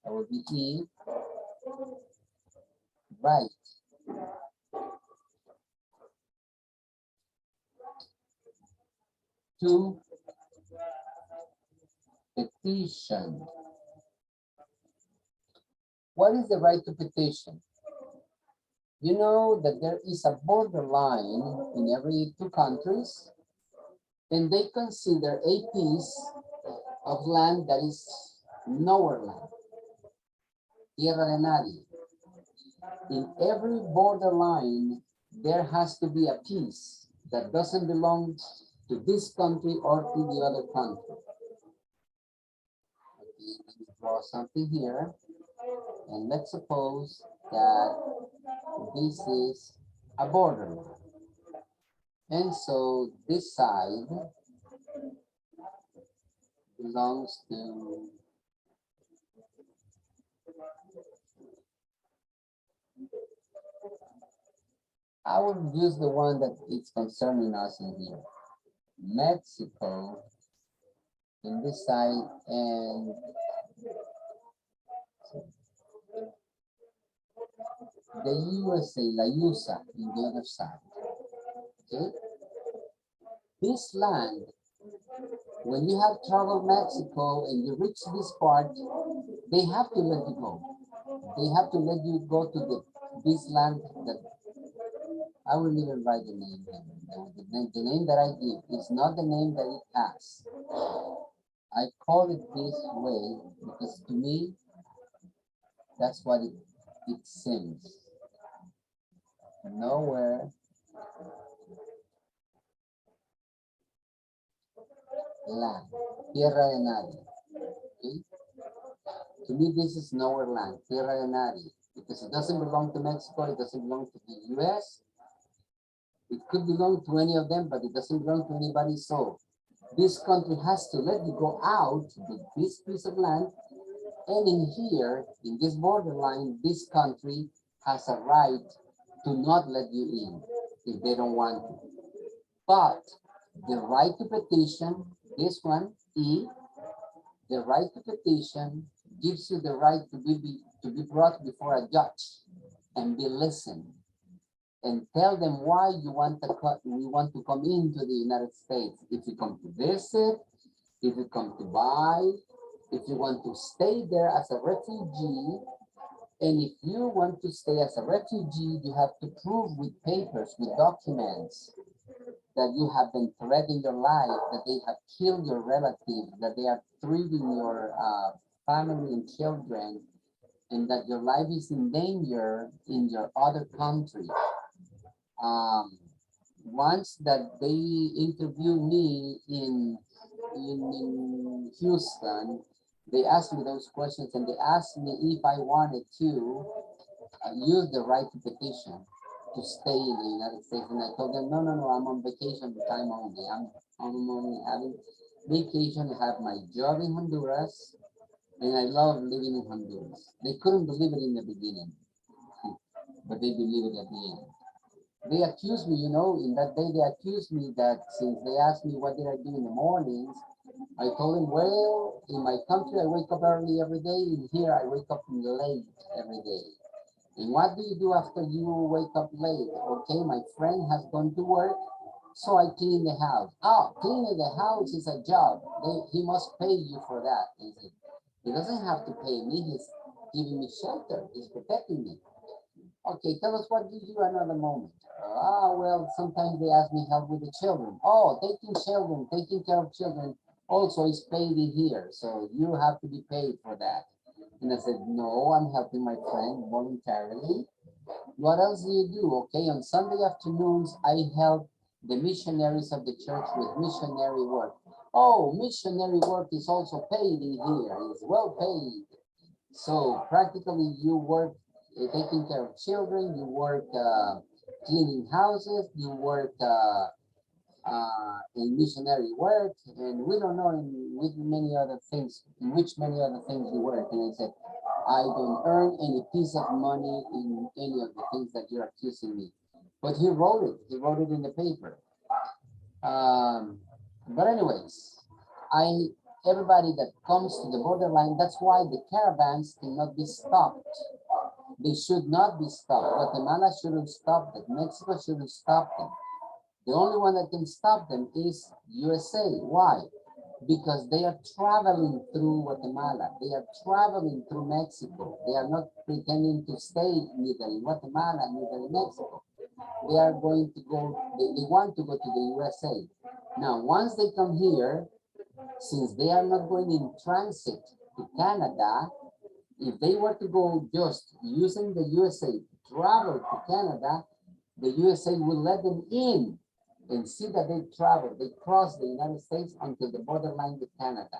that would be E, right. To petition. What is the right to petition? You know that there is a borderline in every 2 countries, and they consider a piece of land that is nowhere land, tierra de nadie. In every borderline, there has to be a piece that doesn't belong to this country or to the other country. Okay, let me draw something here, and let's suppose that this is a borderline. And so this side belongs to I will use the one that is concerning us in here. Mexico in this side and the USA, La USA, in the other side. Okay? This land, when you have traveled Mexico and you reach this part, they have to let you go. They have to let you go to this land that I will even write the name. The name that I give is not the name that it has. I call it this way because to me, that's what it seems. Nowhere land, tierra de nadie. Okay? To me, this is nowhere land, tierra de nadie, because it doesn't belong to Mexico, it doesn't belong to the US. It could belong to any of them, but it doesn't belong to anybody. So this country has to let you go out with this piece of land. And in here, in this borderline, this country has a right to not let you in if they don't want to. But the right to petition, this one, E, the right to petition gives you the right to be brought before a judge and be listened and tell them why you want to come into the United States. If you come to visit, if you come to buy, if you want to stay there as a refugee, and if you want to stay as a refugee, you have to prove with papers, with documents, that you have been threatening your life, that they have killed your relatives, that they are treating your family and children, and that your life is in danger in your other country. Once that they interviewed me in Houston, they asked me those questions and they asked me if I wanted to use the right to petition to stay in the United States. And I told them, no, I'm on vacation time only. I'm only having vacation. I have my job in Honduras and I love living in Honduras. They couldn't believe it in the beginning, but they believe it at the end. They accused me, you know, in that day they accused me that since they asked me what did I do in the mornings, I told them, well, in my country I wake up early every day, and here I wake up late every day. And what do you do after you wake up late? Okay, my friend has gone to work, so I clean the house. Oh, cleaning the house is a job. He must pay you for that. He doesn't have to pay me, he's giving me shelter, he's protecting me. Okay, tell us what you do another moment. Well, sometimes they ask me help with the children. Oh, taking care of children also is paid in here, so you have to be paid for that. And I said, no, I'm helping my friend voluntarily. What else do you do? Okay, on Sunday afternoons, I help the missionaries of the church with missionary work. Oh, missionary work is also paid in here, it's well paid. So practically you work taking care of children, you work cleaning houses, you work in missionary work, and we don't know in which many other things you work. And I said, I don't earn any piece of money in any of the things that you're accusing me. But he wrote it in the paper. But anyways, everybody that comes to the borderline, that's why the caravans cannot be stopped. They should not be stopped. Guatemala shouldn't stop them. Mexico shouldn't stop them. The only one that can stop them is USA. Why? Because they are traveling through Guatemala. They are traveling through Mexico. They are not pretending to stay neither in Guatemala, neither in Mexico. They are going to go, they want to go to the USA. Now, once they come here, since they are not going in transit to Canada, if they were to go just using the USA to travel to Canada, the USA will let them in and see that they travel, they cross the United States until the borderline with Canada.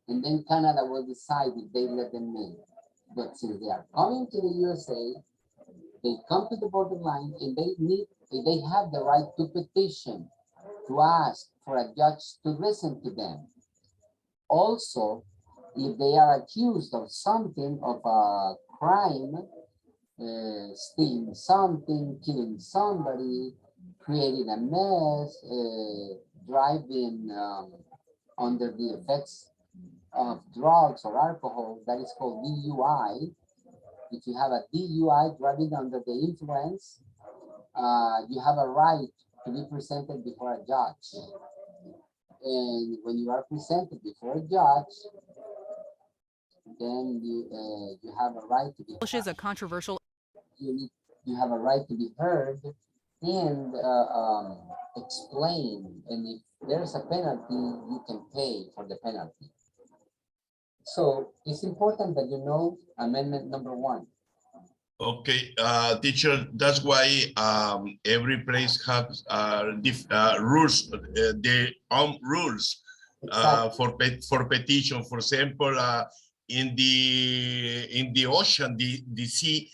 And then Canada will decide if they let them in. But since they are coming to the USA, they come to the borderline and they have the right to petition, to ask for a judge to listen to them. Also, if they are accused of something, of a crime, stealing something, killing somebody, creating a mess, driving under the effects of drugs or alcohol. That is called DUI. If you have a DUI, driving under the influence, you have a right to be presented before a judge. And when you are presented before a judge, then you have a right to be Publishes a controversial you have a right to be heard and explain. And if there's a penalty, you can pay for the penalty. So it's important that you know amendment number 1. Okay, teacher, that's why every place has rules, their own rules for petition. For example, in the ocean, the sea,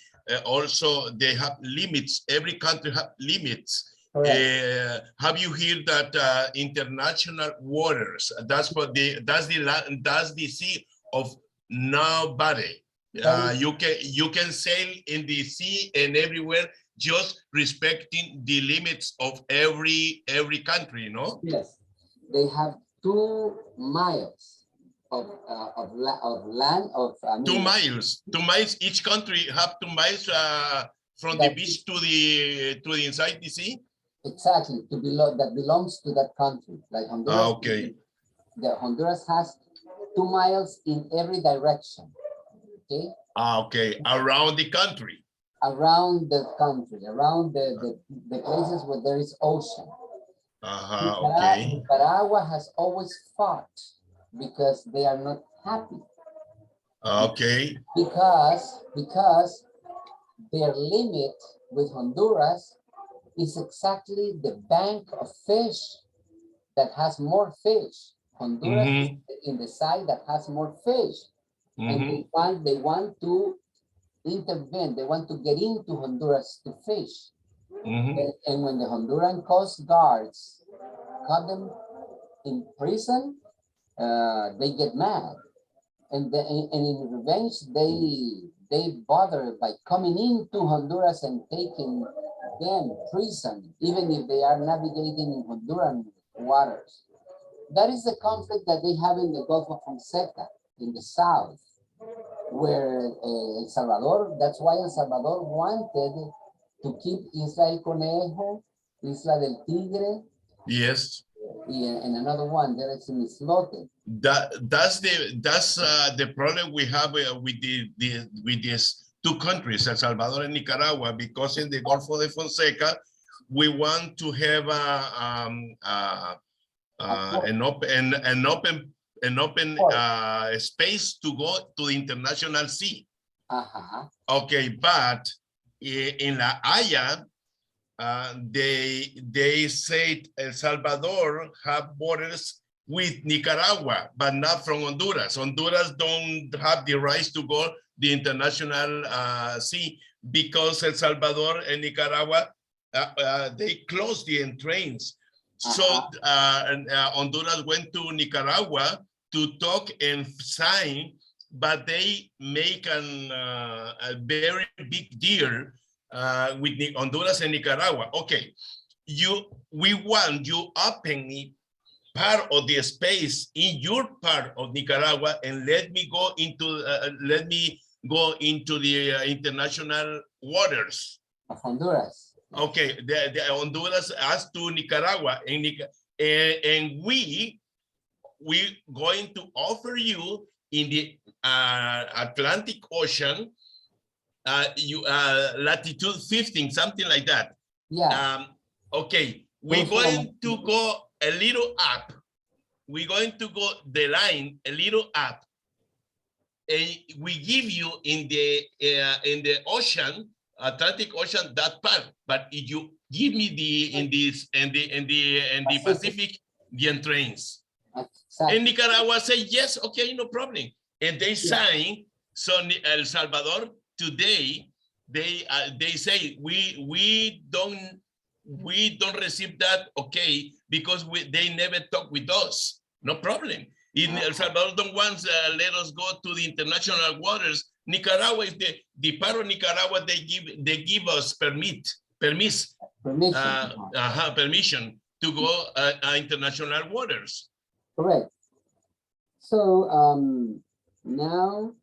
also they have limits. Every country have limits. Have you heard that international waters? That's the sea of nobody. You can sail in the sea and everywhere, just respecting the limits of every country, you know? Yes, they have 2 miles of land of 2 miles. 2 miles. Each country have 2 miles from the beach to the inside the sea. Exactly, that belongs to that country. Like Honduras. Okay. Honduras has 2 miles in every direction. Okay. Okay, around the country. Around the country, around the places where there is ocean. Okay. Nicaragua has always fought because they are not happy. Okay. Because their limit with Honduras is exactly the bank of fish that has more fish. Honduras is in the side that has more fish. And they want to intervene. They want to get into Honduras to fish. And when the Honduran Coast Guards caught them in prison, they get mad. And in revenge, they bother by coming into Honduras and taking them prison, even if they are navigating in Honduran waters. That is the conflict that they have in the Gulf of Fonseca, in the south, where El Salvador, that's why El Salvador wanted to keep Isla El Conejo, Isla del Tigre. Yes. And another one that is in Islote. That's the problem we have with these 2 countries, El Salvador and Nicaragua, because in the Gulf of Fonseca, we want to have an open space to go to the international sea. Okay, but in La Haya, they said El Salvador have borders with Nicaragua, but not from Honduras. Honduras don't have the rights to go the international sea because El Salvador and Nicaragua, they closed the entrance. So Honduras went to Nicaragua to talk and sign, but they make a very big deal with Honduras and Nicaragua. Okay, we want you open part of the space in your part of Nicaragua and let me go into the international waters of Honduras. Okay, the Honduras as to Nicaragua, and we going to offer you in the Atlantic Ocean, latitude 15, something like that. Yeah. Okay, we're going to go a little up. We're going to go the line a little up, and we give you in the ocean, Atlantic Ocean, that part. But if you give me the Pacific, the entrance. Exactly. And Nicaragua say yes, okay, no problem, and they sign. So El Salvador today, they say we don't receive that, okay, because they never talk with us. No problem. In El Salvador don't want let us go to the international waters. Nicaragua is the part of Nicaragua they give us permission to go international waters. Correct. So now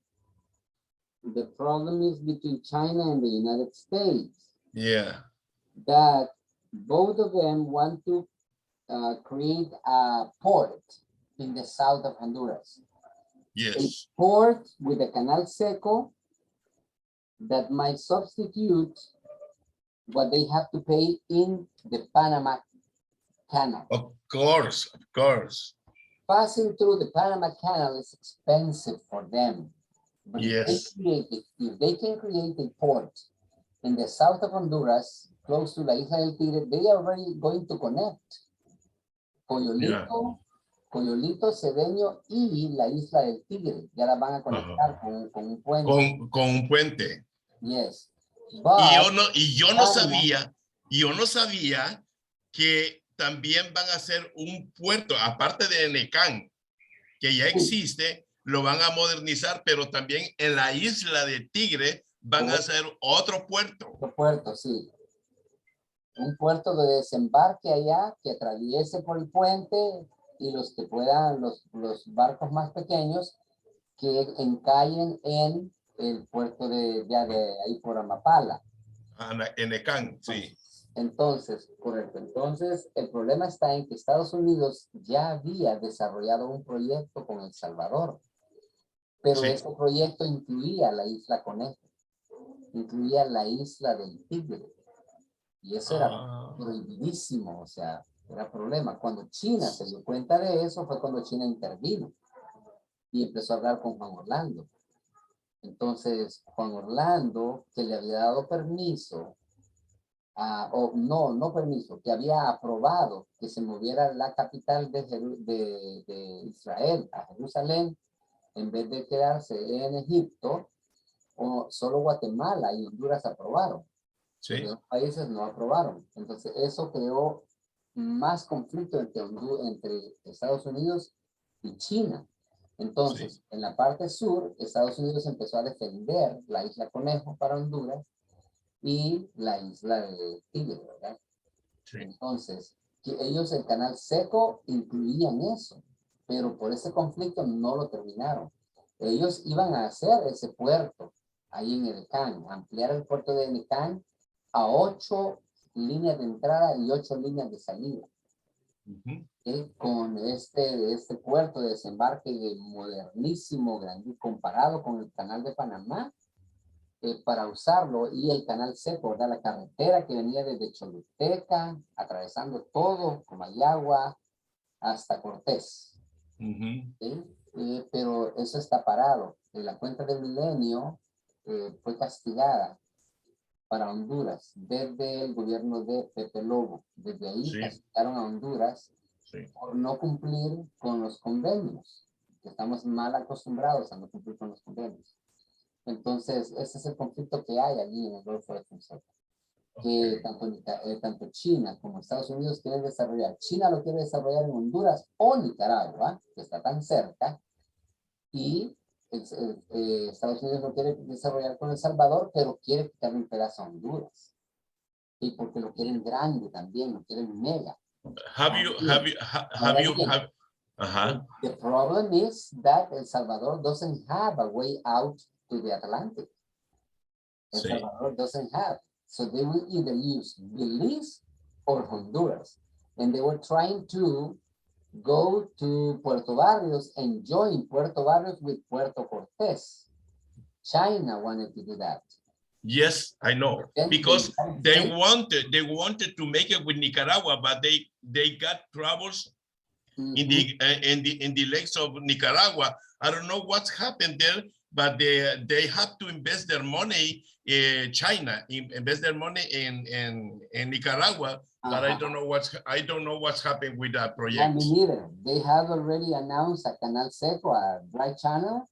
the problem is between China and the United States. Yeah. That both of them want to create a port in the south of Honduras. Yes. A port with a canal seco that might substitute what they have to pay in the Panama Canal. Of course, of course. Passing through the Panama Canal is expensive for them. But yes. If they can create a port in the south of Honduras, close to La Isla del Tigre, they are already going to connect Coyolito, Coyolito, Cedeño y la Isla del Tigre. Ya la van a conectar con un puente. Con un puente. Yes. Y yo no sabía que también van a hacer un puerto, aparte de Necán, que ya existe, lo van a modernizar, pero también en la Isla de Tigre van a hacer otro puerto. Otro puerto, sí. Un puerto de desembarque allá que atraviese por el puente y los que puedan, los barcos más pequeños que encallen en el puerto de ahí por Amapala. En Necán, sí. Entonces, correcto. Entonces, el problema está en que Estados Unidos ya había desarrollado un proyecto con El Salvador, pero ese proyecto incluía la isla Conejo, incluía la isla del Tigre, y eso era prohibidísimo, o sea, era problema. Cuando China se dio cuenta de eso, fue cuando China intervino y empezó a hablar con Juan Orlando. Entonces, Juan Orlando, que le había dado permiso, no permiso, que había aprobado que se moviera la capital de Israel a Jerusalén, en vez de quedarse en Egipto, solo Guatemala y Honduras aprobaron. Sí. Los países no aprobaron. Entonces, eso creó más conflicto entre Estados Unidos y China. Entonces, en la parte sur, Estados Unidos empezó a defender la isla Conejo para Honduras y la isla de Tigre, ¿verdad? Sí. Entonces, que ellos el canal seco incluían eso, pero por ese conflicto no lo terminaron. Ellos iban a hacer ese puerto ahí en Necán, ampliar el puerto de Necán a 8 líneas de entrada y 8 líneas de salida. Con este puerto de desembarque modernísimo, grande, comparado con el canal de Panamá, para usarlo, y el canal seco, ¿verdad? La carretera que venía desde Choluteca, atravesando todo, Comayagua, hasta Cortés. Pero eso está parado. La cuenta del milenio fue castigada para Honduras desde el gobierno de Pepe Lobo. Desde ahí castigaron a Honduras por no cumplir con los convenios, que estamos mal acostumbrados a no cumplir con los convenios. Entonces, ese es el conflicto que hay allí en el Golfo de Fonseca. Que tanto China como Estados Unidos quieren desarrollar. China lo quiere desarrollar en Honduras o Nicaragua, que está tan cerca, y Estados Unidos lo quiere desarrollar con El Salvador, pero quiere quitarle un pedazo a Honduras. Y porque lo quieren grande también, lo quieren mega. The problem is that El Salvador doesn't have a way out to the Atlantic. El Salvador doesn't have. So they will either use Belize or Honduras. And they were trying to go to Puerto Barrios and join Puerto Barrios with Puerto Cortés. China wanted to do that. Yes, I know, because they wanted to make it with Nicaragua, but they got troubles in the lakes of Nicaragua. I don't know what's happened there, but they have to invest their money in China, invest their money in Nicaragua. But I don't know what's happened with that project. Yeah, me neither. They have already announced a canal seco, a dry channel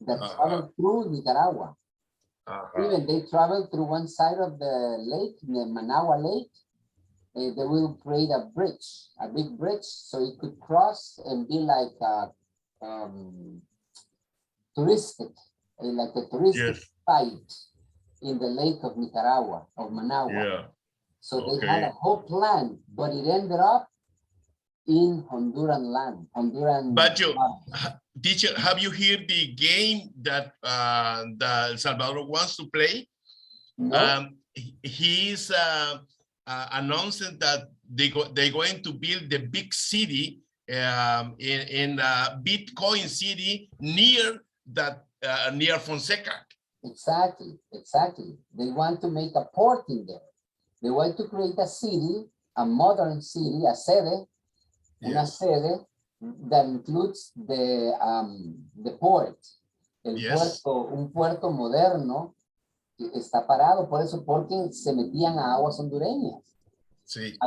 that traveled through Nicaragua. Even they traveled through one side of the lake, the Managua Lake. They will create a bridge, a big bridge, so it could cross and be like touristic like a touristic Yes. site in the lake of Nicaragua, of Managua. Yeah. So they Okay. had a whole plan, but it ended up in Honduran land, Honduran. But teacher, have you heard the game that the El Salvador wants to play? No. He's announcing that they're going to build the big city in Bitcoin city near that near Fonseca. Exactly. They want to make a port in there. They want to create a city, a modern city, a sede, una sede that includes the port, un puerto moderno que está parado por eso, porque se metían a aguas hondureñas. Sí.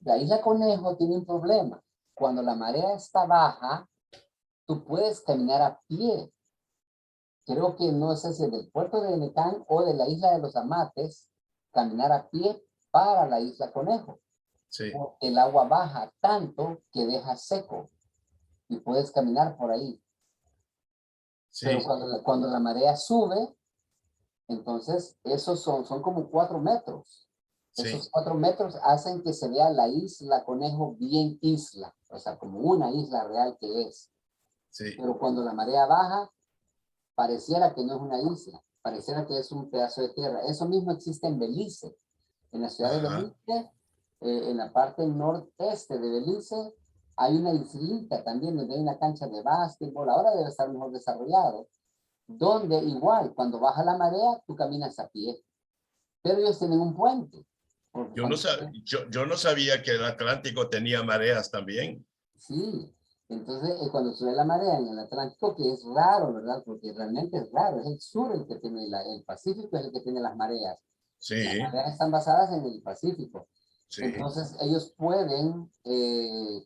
La isla Conejo tiene un problema. Cuando la marea está baja, tú puedes caminar a pie. Creo que no sé si del puerto de Necán o de la isla de los Amates, caminar a pie para la isla Conejo. Sí. El agua baja tanto que deja seco y puedes caminar por ahí. Sí. Pero cuando la marea sube, entonces esos son como 4 metros. Sí. Esos 4 metros hacen que se vea la isla Conejo bien isla, o sea, como una isla real que es. Sí. Pero cuando la marea baja, pareciera que no es una isla, pareciera que es un pedazo de tierra. Eso mismo existe en Belice, en la ciudad de Belice, en la parte noreste de Belice, hay una islita también donde hay una cancha de básquetbol, ahora debe estar mejor desarrollado, donde igual, cuando baja la marea, tú caminas a pie. Pero ellos tienen un puente. Yo no sabía que el Atlántico tenía mareas también. Sí, entonces cuando sube la marea en el Atlántico, que es raro, ¿verdad? Porque realmente es raro, es el sur el que tiene, el Pacífico es el que tiene las mareas. Sí. Las mareas están basadas en el Pacífico. Sí. Entonces ellos pueden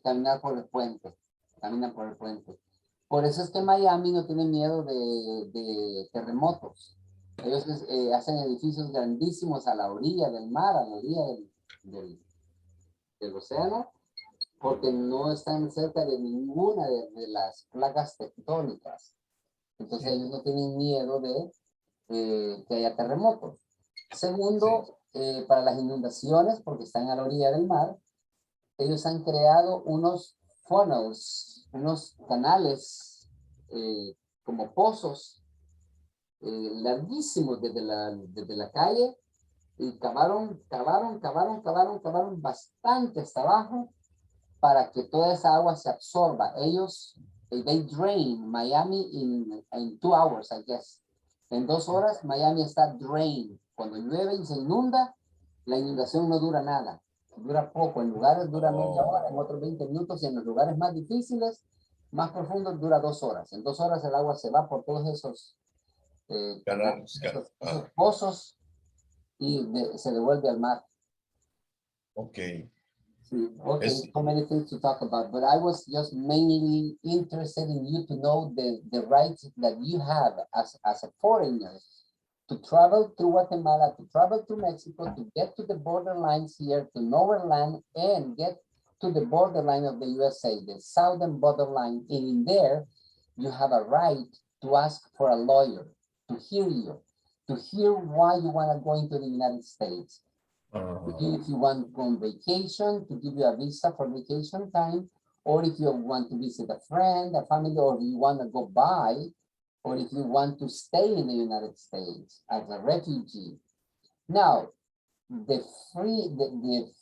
caminar por el puente, caminan por el puente. Por eso es que Miami no tiene miedo de terremotos. Ellos hacen edificios grandísimos a la orilla del mar, a la orilla del océano, porque no están cerca de ninguna de las placas tectónicas. Entonces ellos no tienen miedo de que haya terremotos. Segundo, para las inundaciones, porque están a la orilla del mar, ellos han creado unos funnels, unos canales como pozos larguísimos desde la calle y cavaron bastante hasta abajo para que toda esa agua se absorba. Ellos, they drain Miami in 2 hours, I guess. En 2 horas, Miami está drained. Cuando llueve y se inunda, la inundación no dura nada. Dura poco. En lugares dura media hora, en otros 20 minutos, y en los lugares más difíciles, más profundos, dura 2 horas. En 2 horas el agua se va por todos esos esos pozos y se devuelve al mar. Okay. Okay, so many things to talk about, but I was just mainly interested in you to know the rights that you have as a foreigner to travel through Guatemala, to travel to Mexico, to get to the borderlines here, to know our land, and get to the borderline of the USA, the southern borderline. And in there, you have a right to ask for a lawyer, to hear you, to hear why you want to go into the United States. If you want to go on vacation, to give you a visa for vacation time, or if you want to visit a friend, a family, or you want to go by, or if you want to stay in the United States as a refugee. Now, the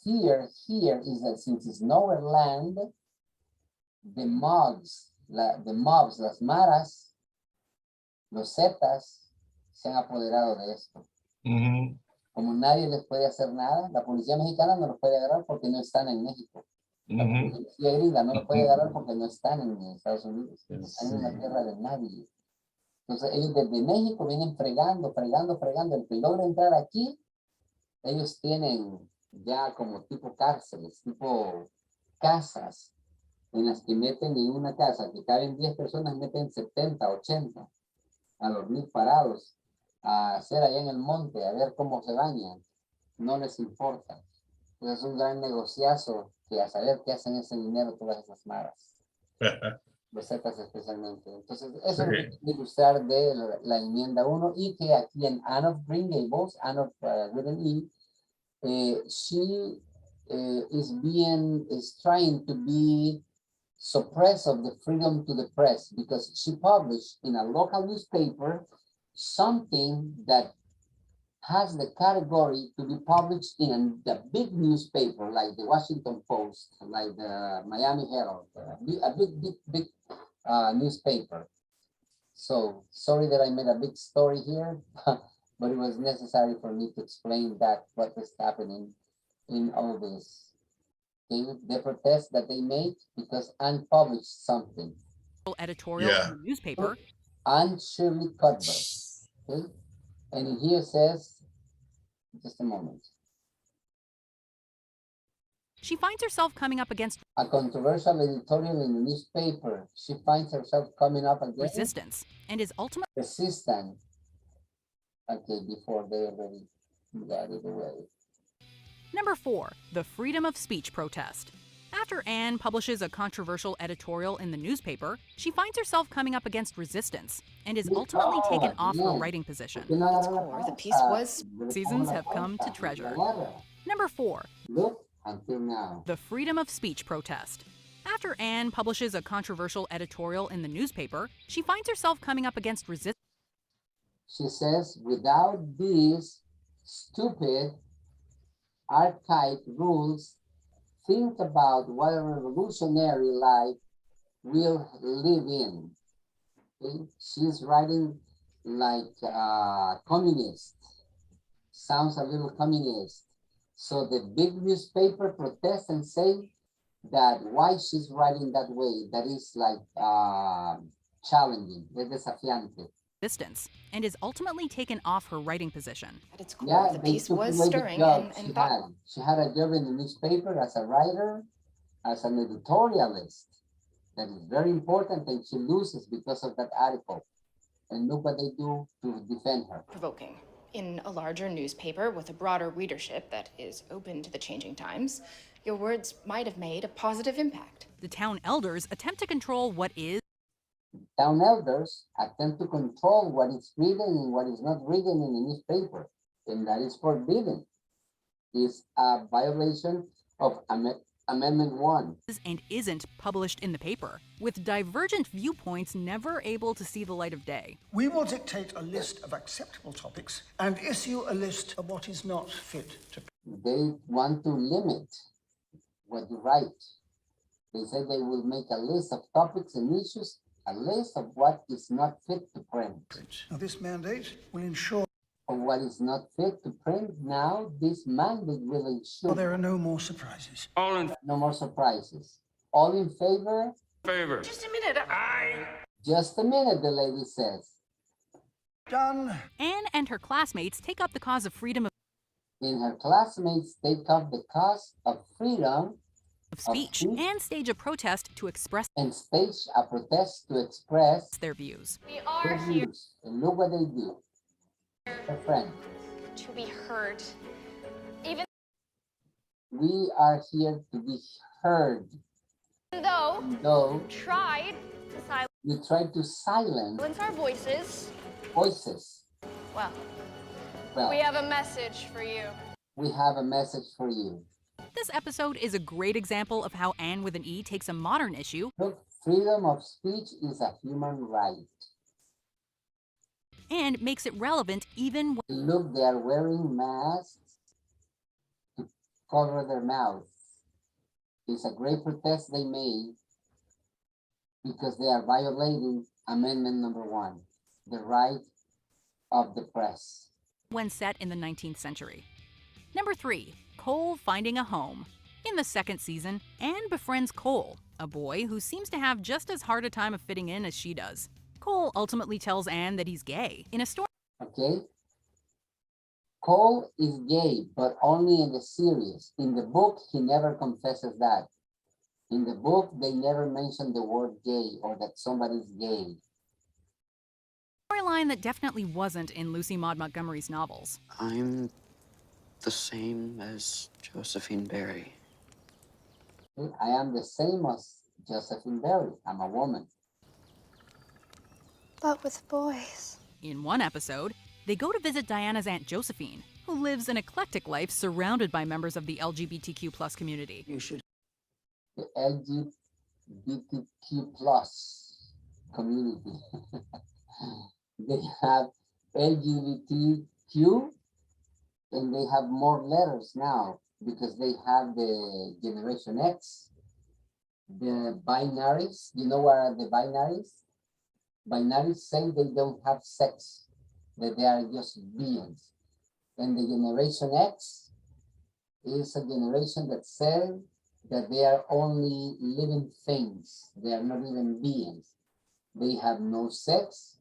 fear here is that since it's nowhere land, the mobs, las maras, los zetas, se han apoderado de esto. Como nadie les puede hacer nada, la policía mexicana no los puede agarrar porque no están en México. La policía gringa no los puede agarrar porque no están en Estados Unidos, están en la tierra de nadie. Entonces ellos desde México vienen fregando. El que logra entrar aquí, ellos tienen ya como tipo cárceles, tipo casas, en las que meten en una casa que caben 10 personas, meten 70, 80 a dormir parados, a hacer allá en el monte, a ver cómo se bañan. No les importa. Entonces es un gran negociazo que a saber qué hacen ese dinero todas esas maras. recetas especialmente. Entonces, eso es lo que quiero ilustrar de la enmienda 1 y que aquí en Anne of Green Gables, Anne of with an E, she is trying to be suppressed of the freedom to the press because she published in a local newspaper something that has the category to be published in the big newspaper like the Washington Post, like the Miami Herald, a big newspaper. So sorry that I made a big story here, but it was necessary for me to explain that what was happening in all this. Okay, the protest that they made because Anne published something. Editorial in the newspaper. Anne Shirley Cuthbert. Okay, and here says, just a moment. She finds herself coming up against a controversial editorial in the newspaper. She finds herself coming up against resistance and is ultimately resistant. Okay, before they already got it away. Number 4, the freedom of speech protest. After Anne publishes a controversial editorial in the newspaper, she finds herself coming up against resistance and is ultimately taken off her writing position. Its core, the piece was Seasons have come to treasure. Number 4. Look until now. The freedom of speech protest. After Anne publishes a controversial editorial in the newspaper, she finds herself coming up against resistance. She says, without these stupid archaic rules, think about what a revolutionary life we'll live in. Okay? She's writing like communist. Sounds a little communist. So the big newspaper protests and say that why she's writing that way, that is like challenging, desafiante. Resistance, and is ultimately taken off her writing position. At its core, the piece was stirring and She had a job in the newspaper as a writer, as an editorialist. That is very important, and she loses because of that article. And look what they do to defend her. Provoking. In a larger newspaper with a broader readership that is open to the changing times, your words might have made a positive impact. The town elders attempt to control what is. Town elders attempt to control what is written and what is not written in the newspaper, and that is forbidden. It's a violation of Amendment 1. And isn't published in the paper, with divergent viewpoints never able to see the light of day. We will dictate a list of acceptable topics and issue a list of what is not fit to. They want to limit what you write. They say they will make a list of topics and issues, a list of what is not fit to print. Now, this mandate will ensure of what is not fit to print. Now, this mandate will ensure there are no more surprises. No more surprises. All in favor? Favor. Just a minute. Just a minute, the lady says. Done. Anne and her classmates take up the cause of freedom And her classmates take up the cause of freedom of speech and stage a protest to express and stage a protest to express their views. We are here And look what they do. Her friend. to be heard. Even We are here to be heard. though we tried to We try to silence our voices, voices. well, Well, we have a message for you. we have a message for you. This episode is a great example of how Anne with an E takes a modern issue. Look, freedom of speech is a human right. And makes it relevant even when. Look, they are wearing masks to cover their mouths. It's a great protest they made because they are violating Amendment number 1, the right of the press. When set in the 19th century. Number 3, Cole finding a home. In the second season, Anne befriends Cole, a boy who seems to have just as hard a time of fitting in as she does. Cole ultimately tells Anne that he's gay. In a story. Okay? Cole is gay, but only in the series. In the book, he never confesses that. In the book, they never mention the word gay or that somebody's gay. Storyline that definitely wasn't in Lucy Maud Montgomery's novels. I'm the same as Josephine Barry. I am the same as Josephine Barry. I'm a woman. but with boys. In one episode, they go to visit Diana's Aunt Josephine, who lives an eclectic life surrounded by members of the LGBTQ plus community. You should. The LGBTQ plus community. They have LGBTQ and they have more letters now because they have the Generation X, the binaries. You know what are the binaries? Binaries say they don't have sex, that they are just beings. And the Generation X is a generation that says that they are only living things. They are not even beings. They have no sex.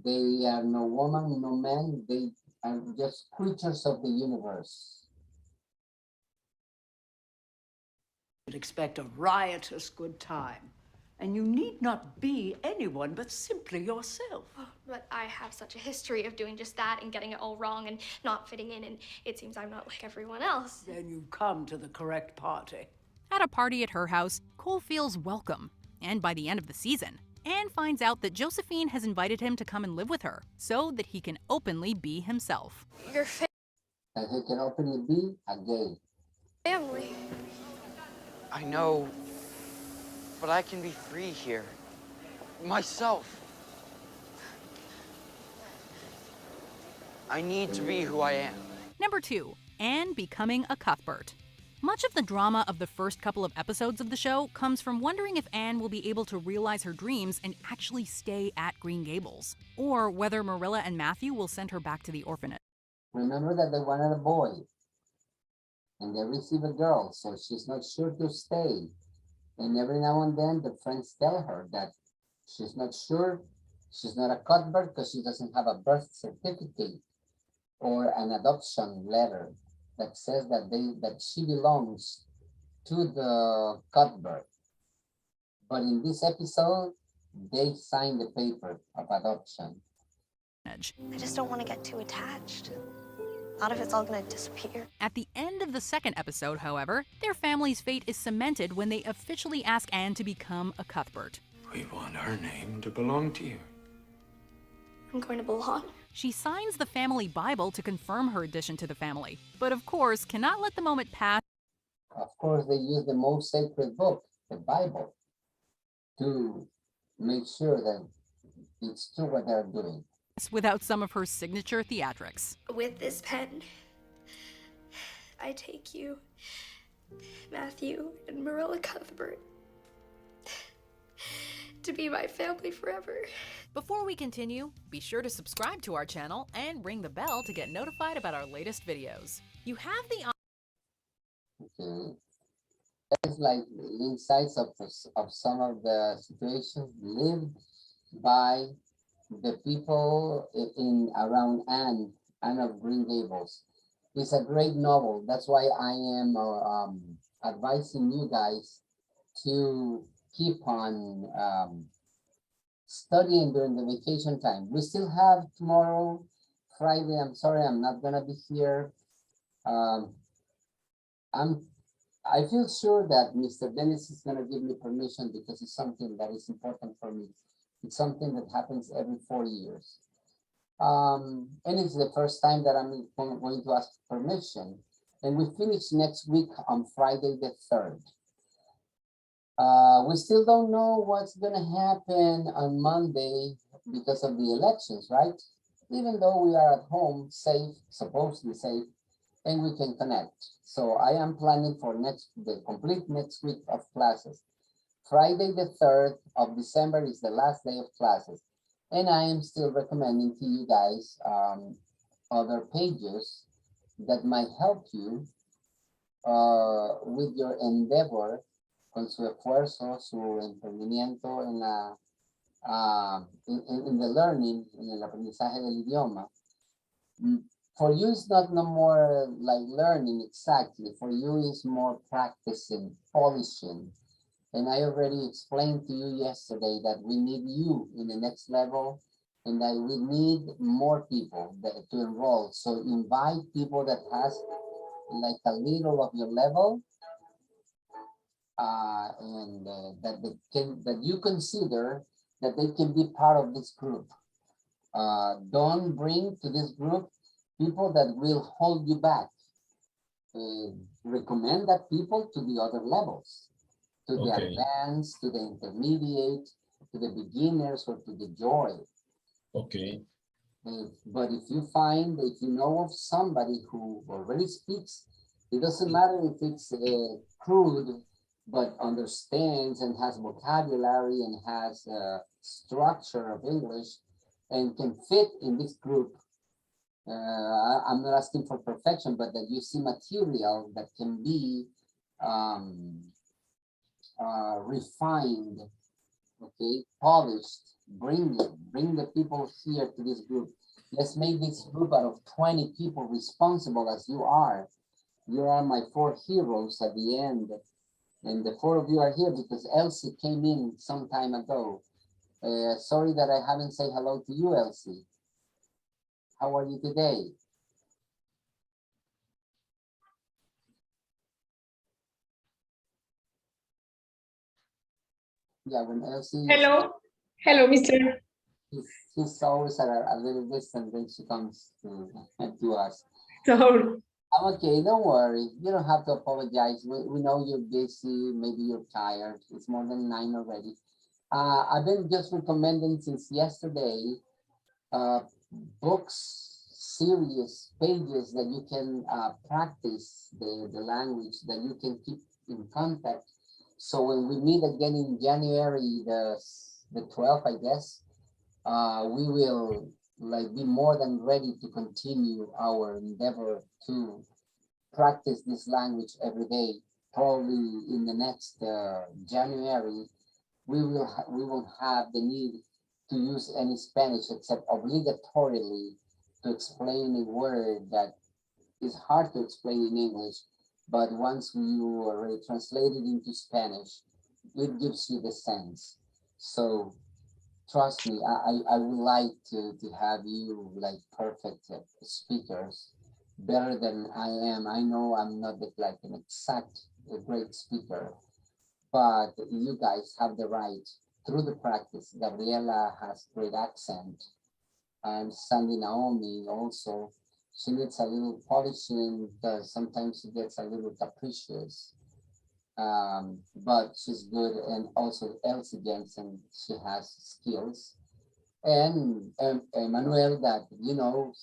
They are no woman, no man. They are just creatures of the universe. You'd expect a riotous good time. And you need not be anyone but simply yourself. But I have such a history of doing just that and getting it all wrong and not fitting in, and it seems I'm not like everyone else. Then you've come to the correct party. At a party at her house, Cole feels welcome. And by the end of the season, Anne finds out that Josephine has invited him to come and live with her so that he can openly be himself. Your And he can openly be a gay. family. I know, but I can be free here. Myself. I need to be who I am. Number 2, Anne becoming a Cuthbert. Much of the drama of the first couple of episodes of the show comes from wondering if Anne will be able to realize her dreams and actually stay at Green Gables, or whether Marilla and Matthew will send her back to the orphanage. Remember that they wanted a boy and they received a girl, so she's not sure to stay. And every now and then the friends tell her that she's not sure, she's not a Cuthbert because she doesn't have a birth certificate or an adoption letter that says that she belongs to the Cuthbert. But in this episode, they signed the paper of adoption. I just don't want to get too attached. Not if it's all gonna disappear. At the end of the second episode, however, their family's fate is cemented when they officially ask Anne to become a Cuthbert. We want our name to belong to you. I'm going to belong. She signs the family Bible to confirm her addition to the family, but of course cannot let the moment pass. Of course, they use the most sacred book, the Bible, to make sure that it's true what they're doing. Without some of her signature theatrics. With this pen, I take you, Matthew and Marilla Cuthbert, to be my family forever. Before we continue, be sure to subscribe to our channel and ring the bell to get notified about our latest videos. You have the Okay. That's like insights of some of the situations lived by the people in around Anne of Green Gables. It's a great novel. That's why I am advising you guys to keep on studying during the vacation time. We still have tomorrow, Friday. I'm sorry, I'm not gonna be here. I feel sure that Mr. Dennis is gonna give me permission because it's something that is important for me. It's something that happens every 4 years. And it's the first time that I'm going to ask permission. And we finish next week on Friday the 3rd. We still don't know what's gonna happen on Monday because of the elections, right? Even though we are at home, safe, supposedly safe, and we can connect. So I am planning for the complete next week of classes. Friday the 3rd of December is the last day of classes. And I am still recommending to you guys other pages that might help you with your endeavor, con su esfuerzo, su emprendimiento in the learning, en el aprendizaje del idioma. For you, it's not no more like learning exactly. For you, it's more practicing, polishing. And I already explained to you yesterday that we need you in the next level and that we need more people to enroll. So invite people that has like a little of your level and that you consider that they can be part of this group. Don't bring to this group people that will hold you back. Recommend that people to the other levels, to the advanced, to the intermediate, to the beginners, or to the joy. Okay. But if you know of somebody who already speaks, it doesn't matter if it's crude, but understands and has vocabulary and has a structure of English and can fit in this group. I'm not asking for perfection, but that you see material that can be refined, okay, polished. Bring the people here to this group. Let's make this group out of 20 people responsible as you are. You are my 4 heroes at the end. And the 4 of you are here because Elsie came in some time ago. Sorry that I haven't said hello to you, Elsie. How are you today? Yeah, when Elsie... Hello. Hello, Mr. She's always at a little distance when she comes to us. Sorry. I'm okay, don't worry. You don't have to apologize. We know you're busy, maybe you're tired. It's more than 9 already. I've been just recommending since yesterday books, series, pages that you can practice the language, that you can keep in contact. So when we meet again in January the 12th, I guess, we will be more than ready to continue our endeavor to practice this language every day. Probably in the next January, we won't have the need to use any Spanish except obligatorily to explain a word that is hard to explain in English, but once you already translate it into Spanish, it gives you the sense. So trust me, I would like to have you like perfect speakers, better than I am. I know I'm not like an exact great speaker, but you guys have the right through the practice. Gabriela has great accent, and Sandy Naomi also. She needs a little polishing because sometimes she gets a little capricious. But she's good, and also Elsie Jensen, she has skills. And Emmanuel, that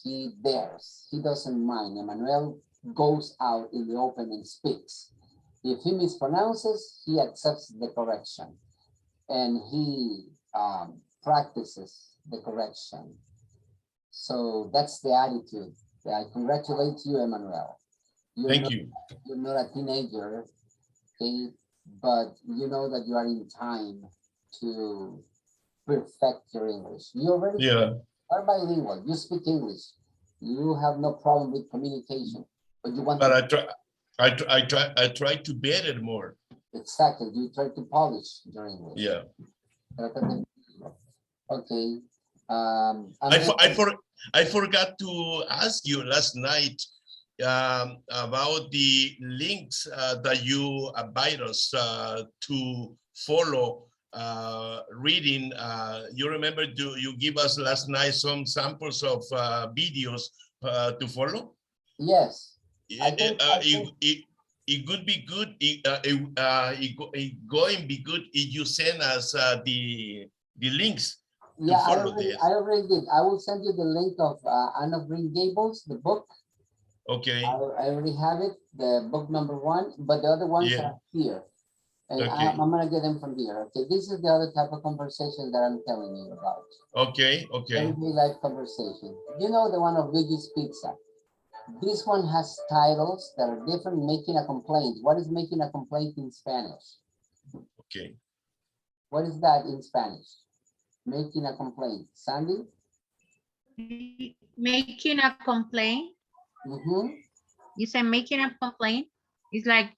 he dares, he doesn't mind. Emmanuel goes out in the open and speaks. If he mispronounces, he accepts the correction, and he practices the correction. So that's the attitude. I congratulate you, Emmanuel. Thank you. You're not a teenager, okay, but you know that you are in time to perfect your English. You already are bilingual. You speak English. You have no problem with communication, but you want. But I try to better more. Exactly. You try to polish your English. Yeah. Okay. I forgot to ask you last night about the links that you invite us to follow reading. You remember, you give us last night some samples of videos to follow? Yes. It would be good. It going to be good if you send us the links. Yeah, I already did. I will send you the link of Anne of Green Gables, the book. Okay. I already have it, the book number 1, but the other ones are here. And okay. I'm going to get them from here. Okay, this is the other type of conversation that I'm telling you about. Okay, okay. Everyday life conversation. You know the one of Biggie's Pizza. This one has titles that are different. Making a complaint. What is making a complaint in Spanish? Okay. What is that in Spanish? Making a complaint. Sandy? Making a complaint? You say making a complaint? It's like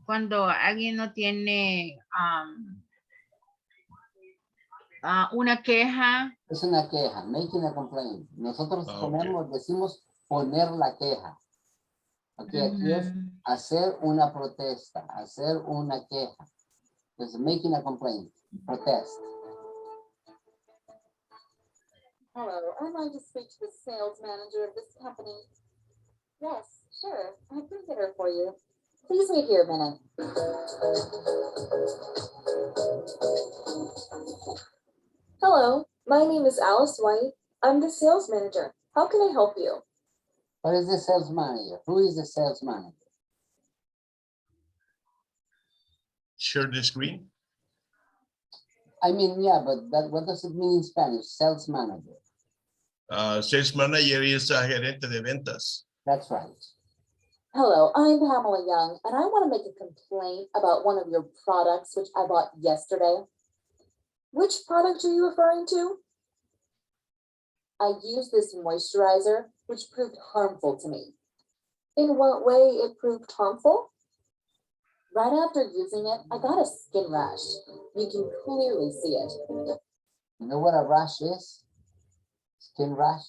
cuando alguien no tiene una queja. Es una queja, making a complaint. Nosotros decimos poner la queja. Okay, aquí es hacer una protesta, hacer una queja. Entonces, making a complaint, protest. Hello, I'd like to speak to the sales manager of this company. Yes, sure, I can get her for you. Please wait here a minute. Hello, my name is Alice White. I'm the sales manager. How can I help you? What is the sales manager? Who is the sales manager? Share the screen. I mean, yeah, but what does it mean in Spanish? Sales manager. Sales manager is a gerente de ventas. That's right. Hello, I'm Pamela Young, and I want to make a complaint about one of your products which I bought yesterday. Which product are you referring to? I used this moisturizer, which proved harmful to me. In what way it proved harmful? Right after using it, I got a skin rash. You can clearly see it. You know what a rash is? Skin rash?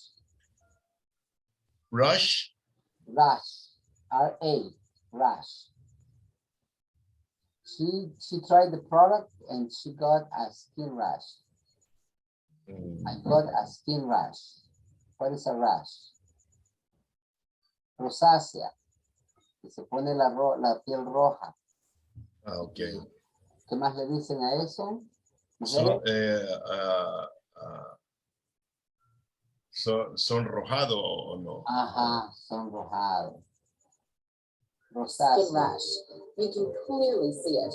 Rush? Rash. R-A. Rash. She tried the product and she got a skin rash. I got a skin rash. What is a rash? Rosácea. Que se pone la piel roja. Okay. ¿Qué más le dicen a eso? Sonrojado o no? Ajá, sonrojado. Rosácea. Skin rash. You can clearly see it.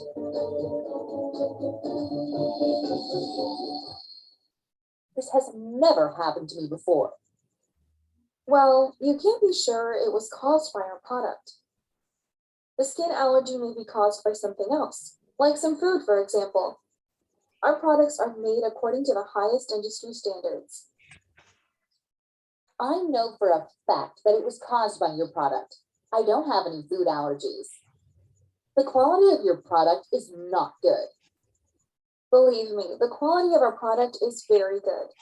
This has never happened to me before. Well, you can't be sure it was caused by our product. The skin allergy may be caused by something else, like some food, for example. Our products are made according to the highest industry standards. I know for a fact that it was caused by your product. I don't have any food allergies. The quality of your product is not good. Believe me, the quality of our product is very good.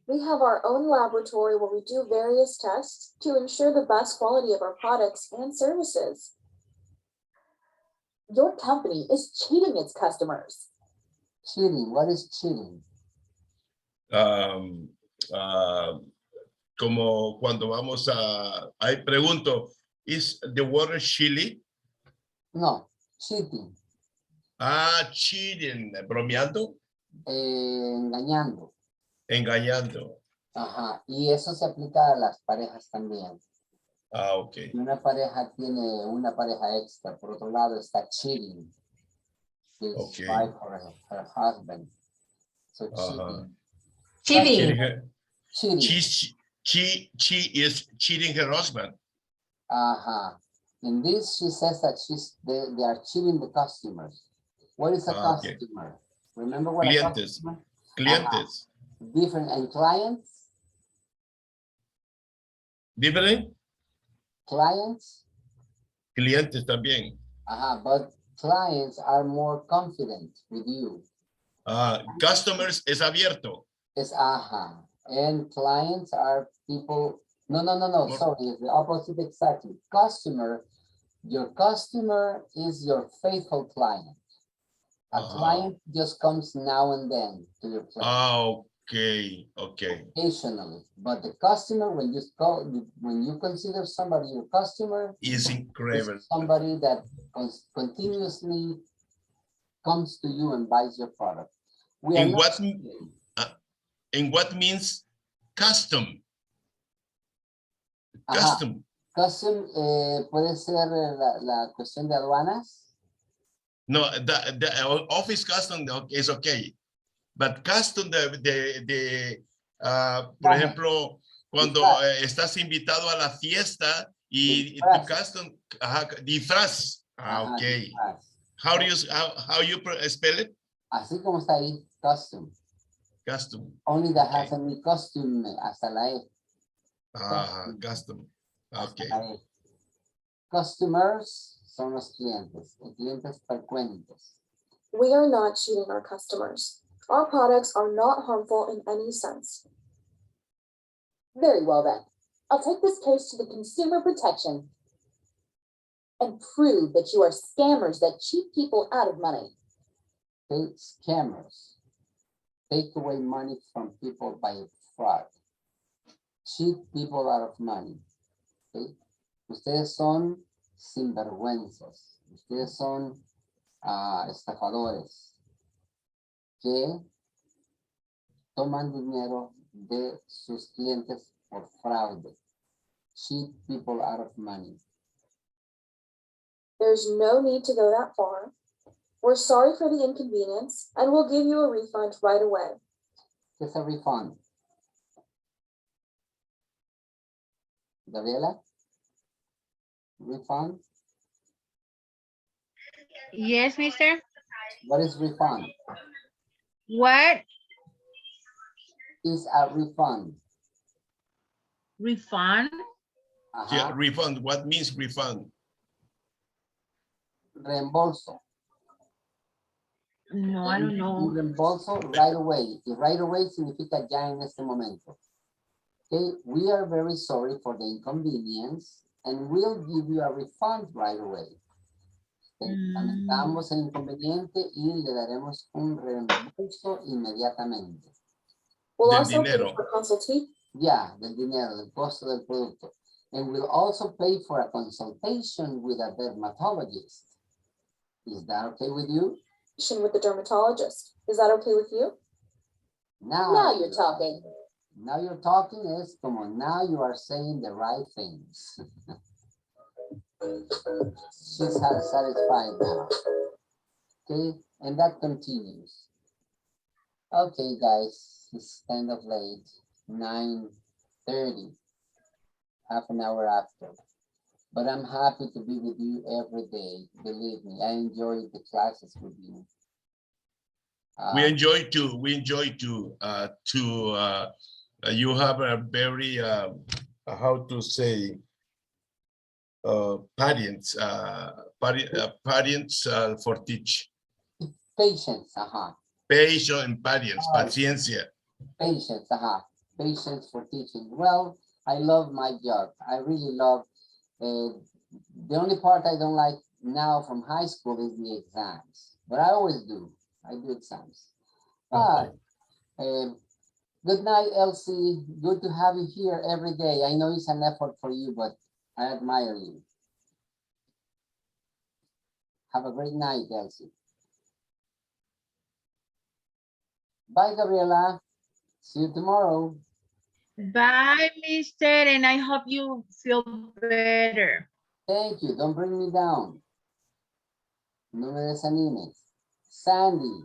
We have our own laboratory where we do various tests to ensure the best quality of our products and services. Your company is cheating its customers. Cheating? What is cheating? Como cuando vamos a... Ahí pregunto, ¿is the word chili? No, cheating. Ah, cheating, bromeando. Engañando. Engañando. Ajá, y eso se aplica a las parejas también. Ah, ok. Si una pareja tiene una pareja extra, por otro lado está cheating. His wife or her husband. So cheating. Cheating. She is cheating her husband. Uh-huh. In this, she says that they are cheating the customers. What is a customer? Remember what a customer? Clientes. Different, and clients? Different? Clients? Clientes también. But clients are more confident with you. Customers es abierto. Es and clients are people. No, sorry, the opposite exactly. Your customer is your faithful client. A client just comes now and then to your place. Okay. Occasionally, but the customer, when you consider somebody your customer, is incredible. Is somebody that continuously comes to you and buys your product. In what means custom? Custom puede ser la cuestión de aduanas. No, the office custom is okay, but custom por ejemplo, cuando estás invitado a la fiesta y tu custom, disfraz. Okay. How do you spell it? Así como está ahí, custom. Custom. Only that has any costume hasta la E. Custom. Okay. Customers son los clientes, clientes frecuentes. We are not cheating our customers. Our products are not harmful in any sense. Very well then. I'll take this case to the Consumer Protection and prove that you are scammers that cheat people out of money. Okay, scammers. take away money from people by fraud. Cheat people out of money. Okay? Ustedes son sinvergüenzas. Ustedes son estafadores que toman dinero de sus clientes por fraude. Cheat people out of money. There's no need to go that far. We're sorry for the inconvenience and we'll give you a refund right away. It's a refund. Gabriela? Refund? Yes, mister. What is refund? What? Is a refund. Refund? Yeah, refund. What means refund? Reembolso. No, I don't know. Un reembolso right away. Y right away significa ya en este momento. Okay, we are very sorry for the inconvenience and we'll give you a refund right away. Lamentamos el inconveniente y le daremos un reembolso inmediatamente. We'll Del also dinero. pay for consultation. Ya, del dinero, del costo del producto. And we'll also pay for a consultation with a dermatologist. Is that okay with you? With the dermatologist. Is that okay with you? Now you're talking. Now you're talking is, come on, now you are saying the right things. She's satisfied now. Okay, and that continues. Okay, guys, it's kind of late, 9:30, half an hour after. But I'm happy to be with you every day. Believe me, I enjoy the classes with you. We enjoy to. You have a very how to say parents for teach. Patience, Patience and parents, paciencia. Patience, patience for teaching. Well, I love my job. I really love. The only part I don't like now from high school is the exams, but I always do. I do exams. Good night, Elsie. Good to have you here every day. I know it's an effort for you, but I admire you. Have a great night, Elsie. Bye, Gabriela. See you tomorrow. Bye, mister, and I hope you feel better. Thank you. Don't bring me down. No me desanimes. Sandy,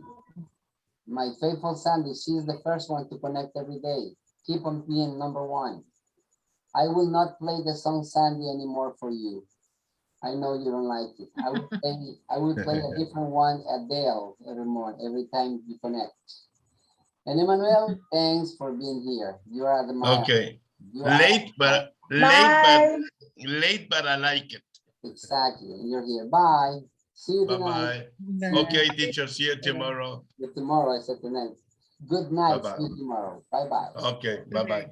my faithful Sandy, she's the first one to connect every day. Keep on being #1. I will not play the song Sandy anymore for you. I know you don't like it. I will play a different one, Adele, every time you connect. And Emmanuel, thanks for being here. You are the man. Okay. You late, but Bye. late, but I like it. Exactly. You're here. Bye. See you Bye-bye. tonight. Okay, teacher. See you tomorrow. Tomorrow, I said tonight. Good night. Bye-bye. See you tomorrow. Bye-bye. Okay. Bye-bye.